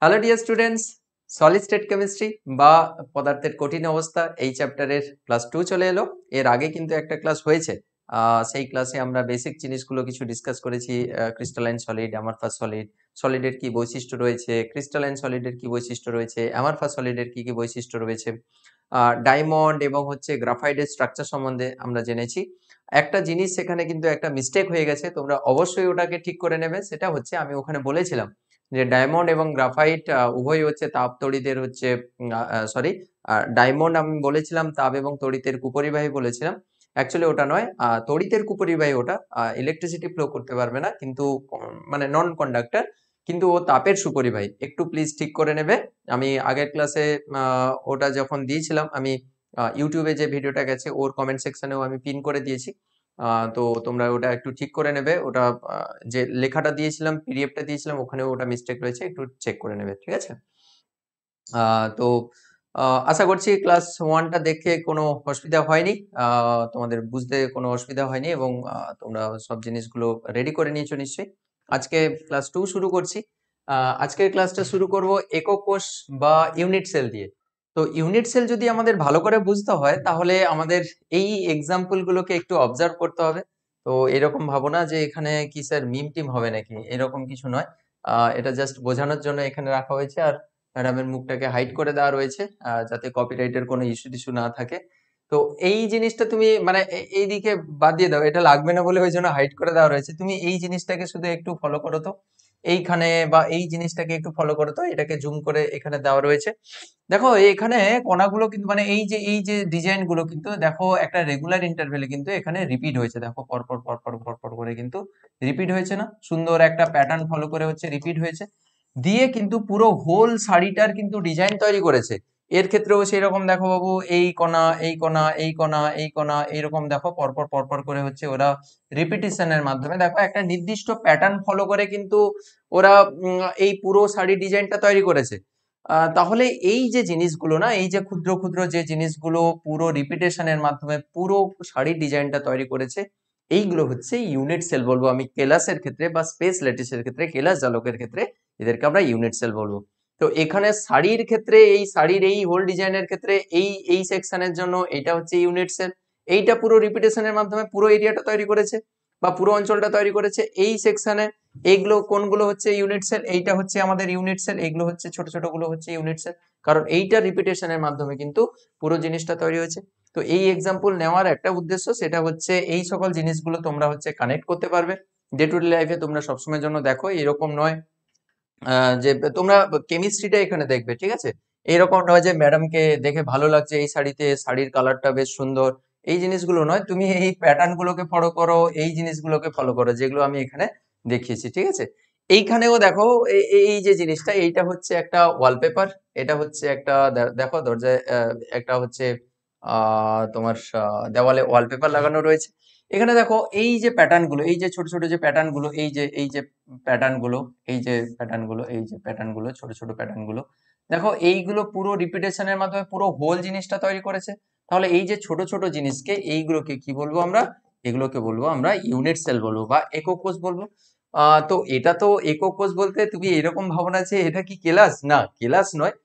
Hello dear students, solid state chemistry বা পদার্থের কঠিন অবস্থা এই চ্যাপ্টারের ক্লাস 2 চলে এলো। এর আগে কিন্তু একটা ক্লাস হয়েছে। সেই ক্লাসে আমরা বেসিক জিনিসগুলো কিছু ডিসকাস করেছি। ক্রিস্টালাইন সলিড, অ্যামারফাস সলিড, সলিডের কি বৈশিষ্ট্য রয়েছে, ক্রিস্টালাইন সলিডের কি বৈশিষ্ট্য রয়েছে, অ্যামারফাস সলিডের কি কি বৈশিষ্ট্য রয়েছে, ডায়মন্ড এবং হচ্ছে গ্রাফাইটের স্ট্রাকচার সম্বন্ধে আমরা জেনেছি। একটা জিনিস সেখানে কিন্তু একটা মিস্টেক হয়ে গেছে, তোমরা অবশ্যই ওটাকে ঠিক করে নেবে। সেটা হচ্ছে আমি ওখানে বলেছিলাম যে ডায়মন্ড এবং গ্রাফাইট উভয়ই হচ্ছে তাপ তড়িতের হচ্ছে সরি, ডায়মন্ড আমি বলেছিলাম তাপ এবং তড়িতের কুপরিবাহী বলেছিলাম। অ্যাকচুয়ালি ওটা নয়, তড়িতের কুপরিবাহী, ওটা ইলেকট্রিসিটি ফ্লো করতে পারবে না, কিন্তু মানে নন কন্ডাক্টর, কিন্তু ও তাপের সুপরিবাহী। একটু প্লিজ ঠিক করে নেবে। আমি আগের ক্লাসে ওটা যখন দিয়েছিলাম, আমি ইউটিউবে যে ভিডিওটা গেছে ওর কমেন্ট সেকশনেও আমি পিন করে দিয়েছি। তো তোমরা ওটা একটু ঠিক করে নেবে। ওটা যে লেখাটা দিয়েছিলাম, পিডিএফটা দিয়েছিলাম, ওখানেও ওটা মিস্টেক রয়েছে, একটু চেক করে নেবে, ঠিক আছে? তো আশা করছি ক্লাস 1টা দেখে কোনো অসুবিধা হয়নি, তোমাদের বুঝতে কোনো অসুবিধা হয়নি, এবং তোমরা সব জিনিসগুলো রেডি করে নিয়েছো নিশ্চয়ই। আজকে ক্লাস 2 শুরু করছি। আজকের ক্লাসটা শুরু করব একক কোষ বা ইউনিট সেল দিয়ে। তো ইউনিট সেল যদি আমাদের ভালো করে বুঝতে হয়, তাহলে আমাদের এই এক্সাম্পল গুলোকে একটু অবজার্ভ করতে হবে। তো এরকম ভাবো না যে এখানে কি স্যার মিম টিম হবে নাকি, এরকম কিছু নয়। এটা জাস্ট বোঝানোর জন্য এখানে রাখা হয়েছে। আর ম্যাডামের মুখটাকে হাইড করে দেওয়া রয়েছে, যাতে কপিরাইটের কোনো ইস্যু টিস্যু না থাকে। তো এই জিনিসটা তুমি মানে এই দিকে বাদ দিয়ে দাও, এটা লাগবে না বলে ওই জন্য হাইড করে দেওয়া রয়েছে। তুমি এই জিনিসটাকে শুধু একটু ফলো করো তো, এইখানে বা এই জিনিসটাকে একটু ফলো করো তো, এটাকে জুম করে এখানে দেওয়া রয়েছে। দেখো এখানে কণাগুলো কিন্তু মানে এই যে ডিজাইন গুলো কিন্তু দেখো একটা রেগুলার ইন্টারভেলে কিন্তু এখানে রিপিট হয়েছে। দেখো পরপর পরপর পরপর করে কিন্তু রিপিট হয়েছে না, সুন্দর একটা প্যাটার্ন ফলো করে হচ্ছে রিপিট হয়েছে, দিয়ে কিন্তু পুরো হোল শাড়িটার কিন্তু ডিজাইন তৈরি করেছে। এর ক্ষেত্রেও সেই রকম দেখো বাবু, এই কণা এই কণা এই কণা এই কণা এইরকম দেখো পরপর পরপর করে হচ্ছে ওরা রিপিটিশনের মাধ্যমে দেখো একটা নির্দিষ্ট প্যাটার্ন ফলো করে কিন্তু ওরা এই পুরো শাড়ি ডিজাইনটা তৈরি করেছে। তাহলে এই যে জিনিসগুলো না, এই যে ক্ষুদ্র ক্ষুদ্র যে জিনিসগুলো পুরো রিপিটেশনের মাধ্যমে পুরো শাড়ির ডিজাইনটা তৈরি করেছে, এইগুলো হচ্ছে ইউনিট সেল বলবো আমি কেলাসের ক্ষেত্রে, বা স্পেস ল্যাটিসের ক্ষেত্রে, কেলাস জালকের ক্ষেত্রে এদেরকে আমরা ইউনিট সেল বলবো। তো এখানে শাড়ির ক্ষেত্রে, এই শাড়ির এই হোল ডিজাইনের ক্ষেত্রে এই সেকশনের জন্য এটা হচ্ছে ইউনিট সেল। এইটা পুরো রিপিটেশনের মাধ্যমে পুরো এরিয়াটা তৈরি করেছে বা পুরো অঞ্চলটা তৈরি করেছে এই সেকশনে। এইগুলো কোনগুলো হচ্ছে ইউনিট সেল, এইটা হচ্ছে আমাদের ইউনিট সেল, এইগুলো হচ্ছে ছোট ছোট গুলো হচ্ছে ইউনিট সেল, কারণ এইটা রিপিটেশনের মাধ্যমে কিন্তু পুরো জিনিসটা তৈরি হয়েছে। তো এই এক্সাম্পল নেওয়ার একটা উদ্দেশ্য, সেটা হচ্ছে এই সকল জিনিসগুলো তোমরা হচ্ছে কানেক্ট করতে পারবে ডে টু ডে লাইফে। তোমরা সবসময়ের জন্য দেখো, এরকম নয় যে তোমরা কেমিস্ট্রিটা এখানে দেখবে, ঠিক আছে? এরকম নয় যে ম্যাডামকে দেখে ভালো লাগছে এই শাড়িতে, শাড়ির কালারটা বেশ সুন্দর, এই জিনিসগুলো নয়। তুমি এই প্যাটার্ন গুলোকে ফলো করো, এই জিনিসগুলোকে ফলো করো যেগুলো আমি এখানে দেখিয়েছি, ঠিক আছে? এইখানেও দেখো এই যে জিনিসটা, এইটা হচ্ছে একটা ওয়ালপেপার, এটা হচ্ছে একটা দেখো দরজায় একটা হচ্ছে তোমার দেওয়ালে ওয়ালপেপার লাগানো রয়েছে। এখানে দেখো এই যে প্যাটার্ন গুলো, এই যে ছোট ছোট যে প্যাটার্ন গুলো, এই যে প্যাটার্ন গুলো, এই যে প্যাটার্ন গুলো, এই যে প্যাটার্ন গুলো, ছোট ছোট প্যাটার্ন গুলো, দেখো এইগুলো পুরো রিপিটেশনের মাধ্যমে পুরো হোল জিনিসটা তৈরি করেছে। তাহলে এই যে ছোট ছোট জিনিসকে, এইগুলোকে কি বলবো আমরা? এগুলোকে বলবো আমরা ইউনিট সেল বলবো বা একক কোষ বলবো। তো এটা তো একক কোষ বলতে তুমি এরকম ভাবনা যে এটা কি কেলাস, না কেলাস নয়।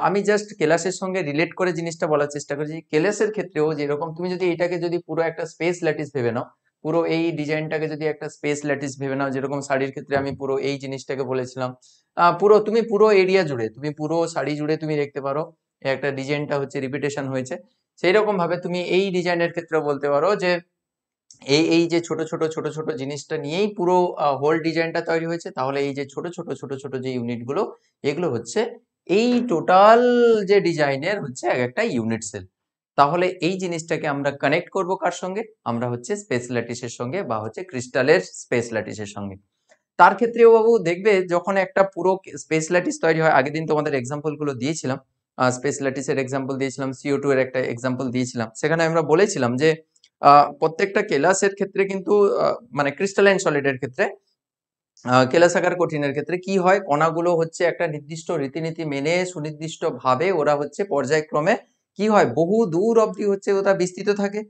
আমি জাস্ট কেলাসের সঙ্গে রিলেট করে জিনিসটা বলার চেষ্টা করেছি। কেলাসের ক্ষেত্রেও যেরকম তুমি যদি এটাকে যদি পুরো একটা স্পেস ল্যাটিস ভেবে নাও, পুরো এই ডিজাইনটাকে যদি একটা স্পেস ল্যাটিস ভেবে নাও, যেরকম শাড়ির ক্ষেত্রে আমি পুরো এই জিনিসটাকে বলেছিলাম, পুরো তুমি পুরো এরিয়া জুড়ে, তুমি পুরো শাড়ি জুড়ে তুমি দেখতে পারো একটা ডিজাইনটা হচ্ছে রিপিটেশন হয়েছে। সেই রকম ভাবে তুমি এই ডিজাইনের ক্ষেত্রে বলতে পারো যে এই যে ছোট ছোট ছোট ছোট জিনিসটা নিয়েই পুরো হোল ডিজাইনটা তৈরি হয়েছে। তাহলে এই যে ছোট ছোট ছোট ছোট যে ইউনিট গুলো, এগুলো হচ্ছে এই টোটাল যে ডিজাইনের হচ্ছে এক একটা ইউনিট সেল। তাহলে এই জিনিসটাকে আমরা কানেক্ট করব কার সঙ্গে? আমরা হচ্ছে স্পেস ল্যাটিসের সঙ্গে, বা হচ্ছে ক্রিস্টালের স্পেস ল্যাটিসের সঙ্গে। তার ক্ষেত্রেও বাবু দেখবে, যখন একটা পুরো স্পেস ল্যাটিস তৈরি হয়, আগের দিন তোমাদের এক্সাম্পল গুলো দিয়েছিলাম, স্পেস ল্যাটিসের এক্সাম্পল দিয়েছিলাম, CO2 এর একটা এক্সাম্পল দিয়েছিলাম। সেখানে আমরা বলেছিলাম যে প্রত্যেকটা কেলাসের ক্ষেত্রে কিন্তু মানে ক্রিস্টালাইন সলিডের ক্ষেত্রে, কেলাসাকার কঠিনের ক্ষেত্রে কি হয়, কণাগুলো হচ্ছে একটা নির্দিষ্ট রীতিনীতি মেনে সুনির্দিষ্ট ভাবে ওরা হচ্ছে পর্যায়ক্রমে কি হয়, বহু দূর অবধি হচ্ছে ওটা বিস্তৃত থাকে।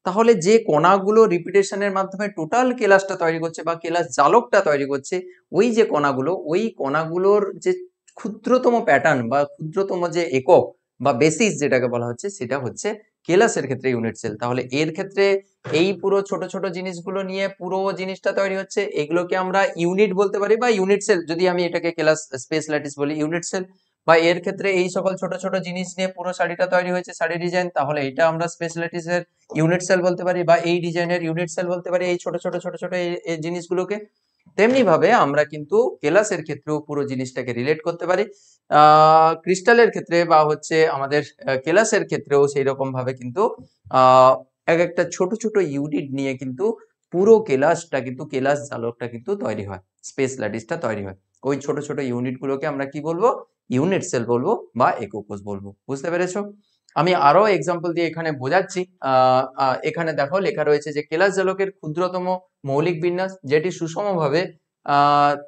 তাহলে যে কণাগুলো রিপিটেশনের মাধ্যমে টোটাল কেলাসটা তৈরি করছে বা কেলাস জালকটা তৈরি করছে, ওই যে কণাগুলো, ওই কণাগুলোর যে ক্ষুদ্রতম প্যাটার্ন বা ক্ষুদ্রতম যে একক বা বেসিস যেটাকে বলা হচ্ছে সেটা হচ্ছে কেলাসের ক্ষেত্রে ইউনিট সেল। তাহলে এর ক্ষেত্রে এই পুরো ছোট ছোট জিনিসগুলো নিয়ে পুরো জিনিসটা তৈরি হচ্ছে, এগুলোকে আমরা ইউনিট বলতে পারি বা ইউনিট সেল, যদি আমি এটাকে কেলাস স্পেস ল্যাটিস বলি ইউনিট সেল। বা এর ক্ষেত্রে এই সকল ছোট ছোট জিনিস নিয়ে পুরো শাড়িটা তৈরি হয়েছে, শাড়ি ডিজাইন, তাহলে এটা আমরা স্পেস ল্যাটিসের ইউনিট সেল বলতে পারি বা এই ডিজাইনের ইউনিট সেল বলতে পারি, এই ছোট ছোট ছোট ছোট এই জিনিসগুলোকে। তেমনি ভাবে আমরা কিন্তু কেলাসের ক্ষেত্রেও পুরো জিনিসটাকে রিলেট করতে পারি, ক্রিস্টালের ক্ষেত্রে বা হচ্ছে আমাদের কেলাসের ক্ষেত্রেও সেই রকম ভাবে কিন্তু আহ এক একটা ছোট ছোট ইউনিট নিয়ে কিন্তু পুরো কেলাসটা কিন্তু কেলাস জালকটা কিন্তু তৈরি হয়, স্পেস ল্যাটিসটা তৈরি হয়। ওই ছোট ছোট ইউনিট গুলোকে আমরা কি বলবো, ইউনিট সেল বলবো বা একক কোষ বলবো। বুঝতে পেরেছো? আমি আরো এক্সাম্পল দিয়ে এখানে বোঝাচ্ছি। এখানে দেখো লেখা রয়েছে যে কেলাস জালকের ক্ষুদ্রতম মৌলিক বিন্যাস যেটি সুষমভাবে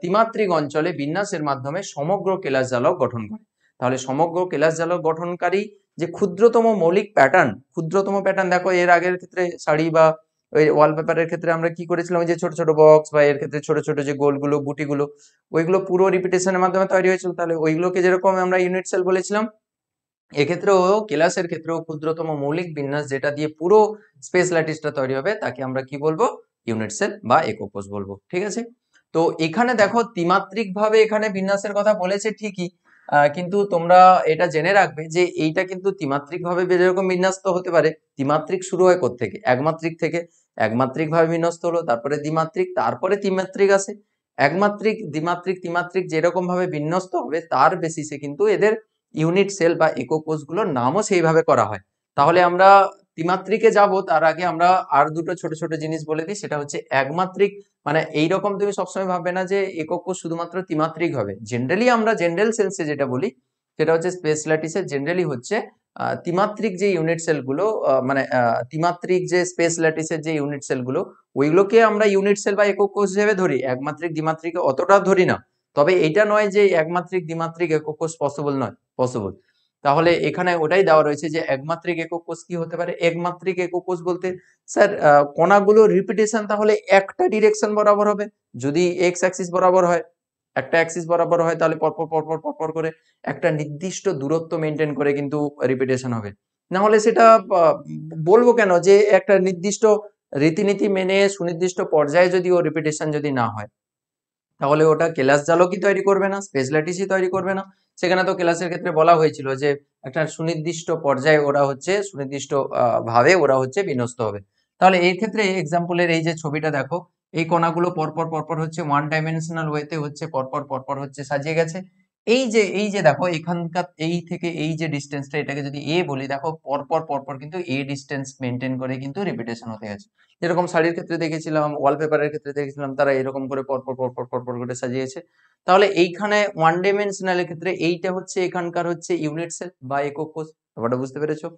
ত্রিমাত্রিক অঞ্চলে বিন্যাসের মাধ্যমে সমগ্র কেলাস জালক গঠন করে। তাহলে সমগ্র কেলাস জালক গঠনকারী যে ক্ষুদ্রতম মৌলিক প্যাটার্ন, ক্ষুদ্রতম প্যাটার্ন দেখো এর আগের ক্ষেত্রে শাড়ি বা ওই ওয়ালপেপারের ক্ষেত্রে আমরা কি করেছিলাম, ওই যে ছোট ছোট বক্স বা এর ক্ষেত্রে ছোট ছোট যে গোলগুলো বুটিগুলো, ওইগুলো পুরো রিপিটেশনের মাধ্যমে তৈরি হয়েছিল। তাহলে ওইগুলোকে যেরকম আমরা ইউনিট সেল বলেছিলাম, এক্ষেত্রেও কেলাসের ক্ষেত্রেও ক্ষুদ্রতম মৌলিক বিন্যাস যেটা দিয়ে পুরো স্পেস ল্যাটিসটা তৈরি হবে তাকে আমরা কি বলবো, ইউনিট সেল বা একক কোষ বলবো। ঠিক আছে? তো এখানে দেখো ত্রিমাত্রিক ভাবে এখানে বিন্যাসের কথা বলেছে ঠিকই, কিন্তু তোমরা এটা জেনে রাখবে যে এইটা কিন্তু ত্রিমাত্রিক ভাবে যেরকম বিন্যস্ত হতে পারে, ত্রিমাত্রিক শুরু হয় কোত্থেকে, একমাত্রিক থেকে। একমাত্রিক ভাবে বিন্যস্ত হলো, তারপরে দ্বিমাত্রিক, তারপরে ত্রিমাত্রিক আসে। একমাত্রিক দ্বিমাত্রিক ত্রিমাত্রিক যেরকম ভাবে বিন্যস্ত হবে তার বেসিসে কিন্তু এদের ইউনিট সেল বা একক কোষগুলোর নামও সেইভাবে করা হয়। তাহলে আমরা ত্রিমাত্রিকে যাব তার আগে আমরা আর দুটো ছোট ছোট জিনিস বলে দিই, সেটা হচ্ছে একমাত্রিক। মানে এইরকম তুমি সবসময় ভাববে না যে একক কোষ শুধুমাত্র ত্রিমাত্রিক হবে। জেনারেলি আমরা জেনারেল সেলসে যেটা বলি সেটা হচ্ছে স্পেস ল্যাটিসে জেনারেলি হচ্ছে ত্রিমাত্রিক যে ইউনিট সেলগুলো, মানে ত্রিমাত্রিক যে স্পেস ল্যাটিসের যে ইউনিট সেলগুলো, ওইগুলোকে আমরা ইউনিট সেল বা একক কোষ হিসেবে ধরি, একমাত্রিক দ্বিমাত্রিকে অতটা ধরি না। তবে এটা নয় যে একমাত্রিক দ্বিমাত্রিক একক কোষ পসিবল নয়, পসিবল। তাহলে এখানে ওটাই দেওয়া রয়েছে যে একমাত্রিক একক কোষ কি হতে পারে। একমাত্রিক একক কোষ বলতে স্যার কণাগুলো রিপিটেশন তাহলে একটা ডিরেকশন বরাবর হবে। যদি এক্স অ্যাক্সিস বরাবর হয়, একটা অ্যাক্সিস বরাবর হয়, তাহলে পরপর পরপর পরপর করে একটা নির্দিষ্ট দূরত্ব মেনটেন করে কিন্তু রিপিটেশন হবে। না হলে সেটা বলবো কেন যে একটা নির্দিষ্ট রীতিনীতি মেনে সুনির্দিষ্ট পর্যায়ে যদি ও রিপিটেশন যদি না হয়, তাহলে ওটা কেলাস জালকই তৈরি করবে না, স্পেস ল্যাটিসই তৈরি করবে না। সেখানে তো ক্লাসের ক্ষেত্রে বলা হয়েছিল যে একটা সুনির্দিষ্ট পর্যায়ে ওরা হচ্ছে সুনির্দিষ্ট ভাবে ওরা হচ্ছে বিন্যস্ত হবে। তাহলে এই ক্ষেত্রে এক্সাম্পলের এই যে ছবিটা দেখো, এই কণাগুলো পরপর পরপর হচ্ছে ওয়ান ডাইমেনশনাল ওয়েতে হচ্ছে পরপর পরপর হচ্ছে সাজিয়ে গেছে। এই যে দেখো এখানকার এই থেকে এই যে ডিস্টেন্সটা, এটাকে যদি এ বলি, দেখো পরপর পরপর কিন্তু এ ডিস্টেন্স মেনটেন করে কিন্তু রিপিটেশন হতে গেছে। যেরকম শাড়ির ক্ষেত্রে দেখেছিলাম, ওয়ালপেপারের ক্ষেত্রে দেখেছিলাম, তারা এরকম করে পরপর পরপর পরপর করে সাজিয়েছে। তাহলে এইখানে ওয়ান ডাইমেনশনাল এর ক্ষেত্রে এইটা হচ্ছে এখানকার হচ্ছে ইউনিট সেল বা একক কোষ। ব্যাপারটা বুঝতে পেরেছো?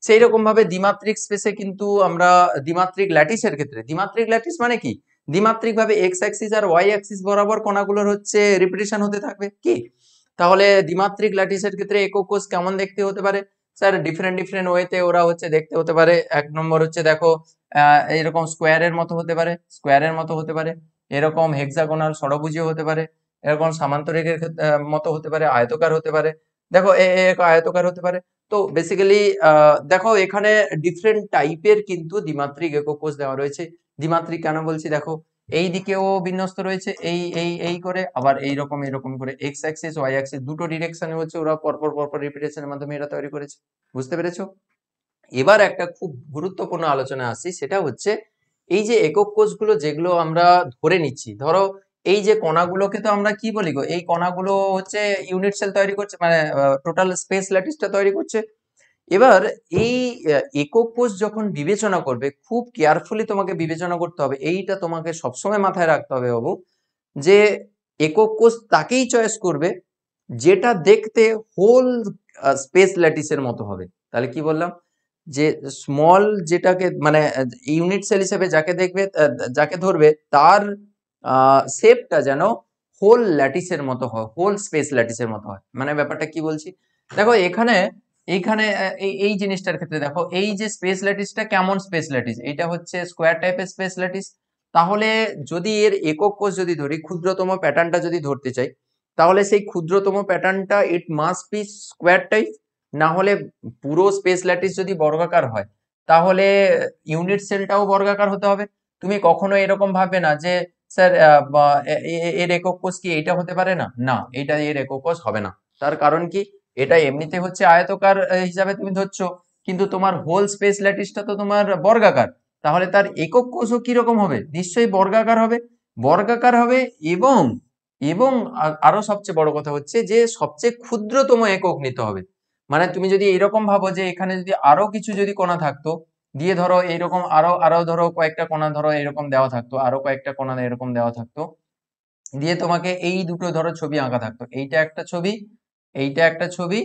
সেই রকম ভাবে দ্বিমাত্রিক স্পেসে কিন্তু আমরা দ্বিমাত্রিক ল্যাটিসের ক্ষেত্রে, দ্বিমাত্রিক ল্যাটিস মানে কি, দ্বিমাত্রিক ভাবে এক্স অ্যাক্সিস আর ওয়াই অ্যাক্সিস বরাবর কণাগুলোর হচ্ছে রিপিটেশন হতে থাকবে কি। তাহলে দ্বিমাত্রিক ল্যাটিসের ক্ষেত্রে একক কোষ কেমন দেখতে হতে পারে স্যার, ডিফারেন্ট ডিফারেন্ট ওয়েতে ওরা হচ্ছে দেখতে হতে পারে। এক নম্বর হচ্ছে দেখো এরকম স্কোয়ারের মতো হতে পারে, স্কোয়ারের মতো হতে পারে, এরকম হেক্সাগোনাল ষড়ভুজীয় হতে পারে, এরকম সামান্তরিকের মতো হতে পারে, আয়তকার হতে পারে। দেখো আয়তকার হতে পারে। তো বেসিক্যালি দেখো এখানে ডিফারেন্ট টাইপের কিন্তু দ্বিমাত্রিক একক কোষ দেওয়া রয়েছে। দ্বিমাত্রিক কেন বলছি, দেখো এই দিকেও বিন্যস্ত রয়েছে এই করে, আবার এইরকম এরকম করে এক্স অ্যাক্সিস ওয়াই অ্যাক্সিস দুটো ডিরেকশনে হচ্ছে ওরা পরপর পরপর রিপিটেশনের মাধ্যমে এটা তৈরি করেছে। বুঝতে পেরেছো? এবার একটা খুব গুরুত্বপূর্ণ আলোচনা আসি, সেটা হচ্ছে এই যে একক কোষগুলো যেগুলো আমরা ধরে নিচ্ছি, ধরো এই যে কণাগুলোকে তো আমরা কি বলি গো, এই কণাগুলো হচ্ছে ইউনিট সেল তৈরি করছে, মানে টোটাল স্পেস ল্যাটিসটা তৈরি করছে। এবার এই একক কোষ যখন বিবেচনা করবে, খুব কেয়ারফুলি তোমাকে বিবেচনা করতে হবে, এইটা তোমাকে সবসময় মাথায় রাখতে হবে বাবু, যে একক কোষ তাকেই চয়েস করবে যেটা দেখতে হোল স্পেস ল্যাটিসের মতো হবে। তাহলে কি বললাম, যে স্মল যেটাকে মানে ইউনিট সেল হিসেবে যাকে দেখবে, যাকে ধরবে তার শেপটা যেন হোল ল্যাটিসের মতো হয়, হোল স্পেস ল্যাটিসের মতো হয়। মানে ব্যাপারটা কি বলছি, দেখো এখানে এইখানে এই জিনিসটার ক্ষেত্রে দেখো এই যে স্পেস ল্যাটিসটা কেমন স্পেস ল্যাটিস, এটা হচ্ছে স্কোয়ার টাইপের স্পেস ল্যাটিস। তাহলে যদি এর একক কোষ যদি ধরি, ক্ষুদ্রতম প্যাটার্নটা যদি ধরতে চাই, তাহলে সেই ক্ষুদ্রতম প্যাটার্নটা it must be square type, না হলে পুরো স্পেস ল্যাটিস যদি বর্গাকার হয় তাহলে ইউনিট সেলটাও বর্গাকার হতে হবে। তুমি কখনো এরকম ভাববে না যে স্যার এর একক কোষ কি এইটা হতে পারে না, না এটা এর একক কোষ হবে না। তার কারণ কি, এটা এমনিতে হচ্ছে আয়তকার হিসাবে তুমি ধরছো, কিন্তু তোমার হোল স্পেস ল্যাটিসটা তো তোমার বর্গাকার, তাহলে তার একক কোষও কিরকম হবে, নিশ্চয়ই বর্গাকার হবে। বর্গাকার হবে এবং এবং আরো সবচেয়ে বড় কথা হচ্ছে যে সবচেয়ে ক্ষুদ্রতম একক নিতে হবে। মানে তুমি যদি এরকম ভাবো যে এখানে যদি আরো কিছু যদি কণা থাকতো, দিয়ে ধরো এইরকম আরো আরো ধরো কয়েকটা কণা ধরো এরকম দেওয়া থাকতো, আরো কয়েকটা কণা এরকম দেওয়া থাকতো, দিয়ে তোমাকে এই দুটো ধরো ছবি আঁকা থাকতো, এইটা একটা ছবি, এইটা একটা ছবি,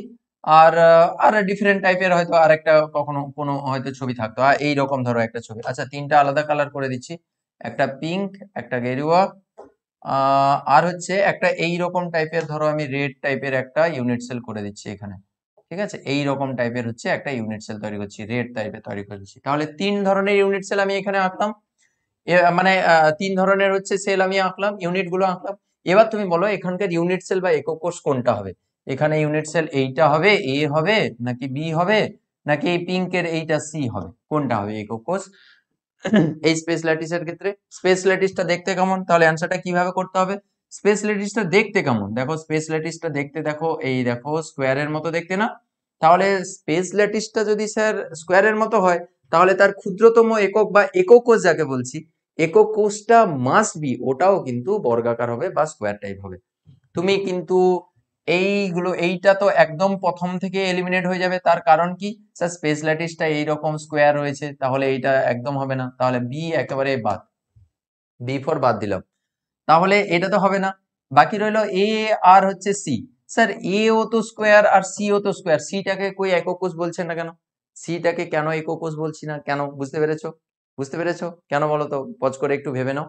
আর আর ডিফারেন্ট টাইপের হয়তো আর একটা কখনো কোনো হয়তো ছবি থাকতো, আর এইরকম ধরো একটা ছবি। আচ্ছা, তিনটা আলাদা কালার করে দিচ্ছি, একটা পিঙ্ক, একটা গেরুয়া, আর হচ্ছে একটা এইরকম টাইপের ধরো আমি রেড টাইপের একটা ইউনিট সেল করে দিচ্ছি এখানে। ঠিক আছে, এই রকম টাইপের হচ্ছে একটা ইউনিট সেল তৈরি করছি, রেড টাইপের তৈরি করেছি। তাহলে তিন ধরনের ইউনিট সেল আমি এখানে আঁকলাম, মানে তিন ধরনের হচ্ছে সেল আমি আঁকলাম, ইউনিট গুলো আঁকলাম। এবার তুমি বলো এখানকার ইউনিট সেল বা একক কোষ কোনটা হবে। এখানে ইউনিট সেল এইটা হবে, এ হবে নাকি বি হবে, নাকি এই পিঙ্কের এইটা সি হবে, কোনটা হবে একক কোষ এই স্পেস ল্যাটিসের ক্ষেত্রে? স্পেস ল্যাটিসটা দেখতে কেমন, তাহলে অ্যান্সারটা কিভাবে করতে হবে? স্পেস ল্যাটিসটা দেখতে কেমন, দেখো স্পেস ল্যাটিসটা দেখতে, দেখো এই দেখো স্কোয়ারের মতো দেখতে না? তাহলে স্পেস ল্যাটিসটা যদি স্যার স্কোয়ারের মতো হয়, তাহলে তার ক্ষুদ্রতম একক বা একক কোষ যাকে বলছি, একক কোষটা মাস্ট বি ওটাও কিন্তু বর্গাকার হবে বা স্কোয়ার টাইপ হবে। তুমি কিন্তু এইগুলো, এইটা তো একদম প্রথম থেকে এলিমিনেট হয়ে যাবে। তার কারণ কি, স্যার স্পেস ল্যাটিসটা এইরকম স্কোয়ার রয়েছে, তাহলে এইটা একদম হবে না, তাহলে বি একেবারে বাদ, বি ফর বাদ দিলাম। তাহলে এটা তো হবে না, বাকি রইলো এ আর হচ্ছে সি। স্যার এ ও তো স্কোয়ার আর সি ও তো স্কোয়ার, সিটাকে কই একক কোষ বলছেন না কেন? সিটাকে কেন একক কোষ বলছি না কেন, বুঝতে পেরেছো? বুঝতে পেরেছো কেন বলো তো, পজ করে একটু ভেবে নাও।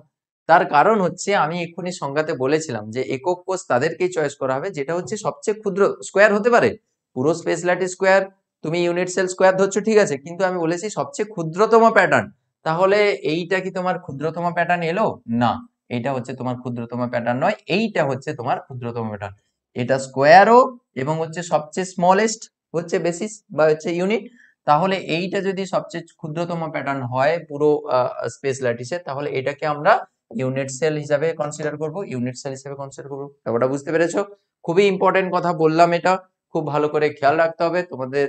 তার কারণ হচ্ছে আমি এক্ষুনি সংজ্ঞাতে বলেছিলাম যে একক কোষ তাদেরকেই চয়েস করা হবে যেটা হচ্ছে সবচেয়ে ক্ষুদ্র। স্কোয়ার হতে পারে, পুরো স্পেস ল্যাটিস স্কোয়ার, তুমি ইউনিট সেল স্কোয়ার ধরছো ঠিক আছে, কিন্তু আমি বলেছি সবচেয়ে ক্ষুদ্রতম প্যাটার্ন। তাহলে এইটা কি তোমার ক্ষুদ্রতম প্যাটার্ন এলো? না, এইটা হচ্ছে তোমার ক্ষুদ্রতম প্যাটার্ন নয়, এইটা হচ্ছে তোমার ক্ষুদ্রতম প্যাটার্ন। এটা স্কোয়ারও এবং হচ্ছে সবচেয়ে স্মলেস্ট হচ্ছে বেসিস বা হচ্ছে ইউনিট। তাহলে এইটা যদি সবচেয়ে ক্ষুদ্রতম প্যাটার্ন হয় পুরো স্পেস ল্যাটিসে, তাহলে এটাকে আমরা ইউনিট সেল হিসাবে কনসিডার করব, ইউনিট সেল হিসাবে কনসিডার করব। ব্যাপারটা বুঝতে পেরেছো? খুবই ইম্পর্টেন্ট কথা বললাম, এটা খুব ভালো করে খেয়াল রাখতে হবে তোমাদের।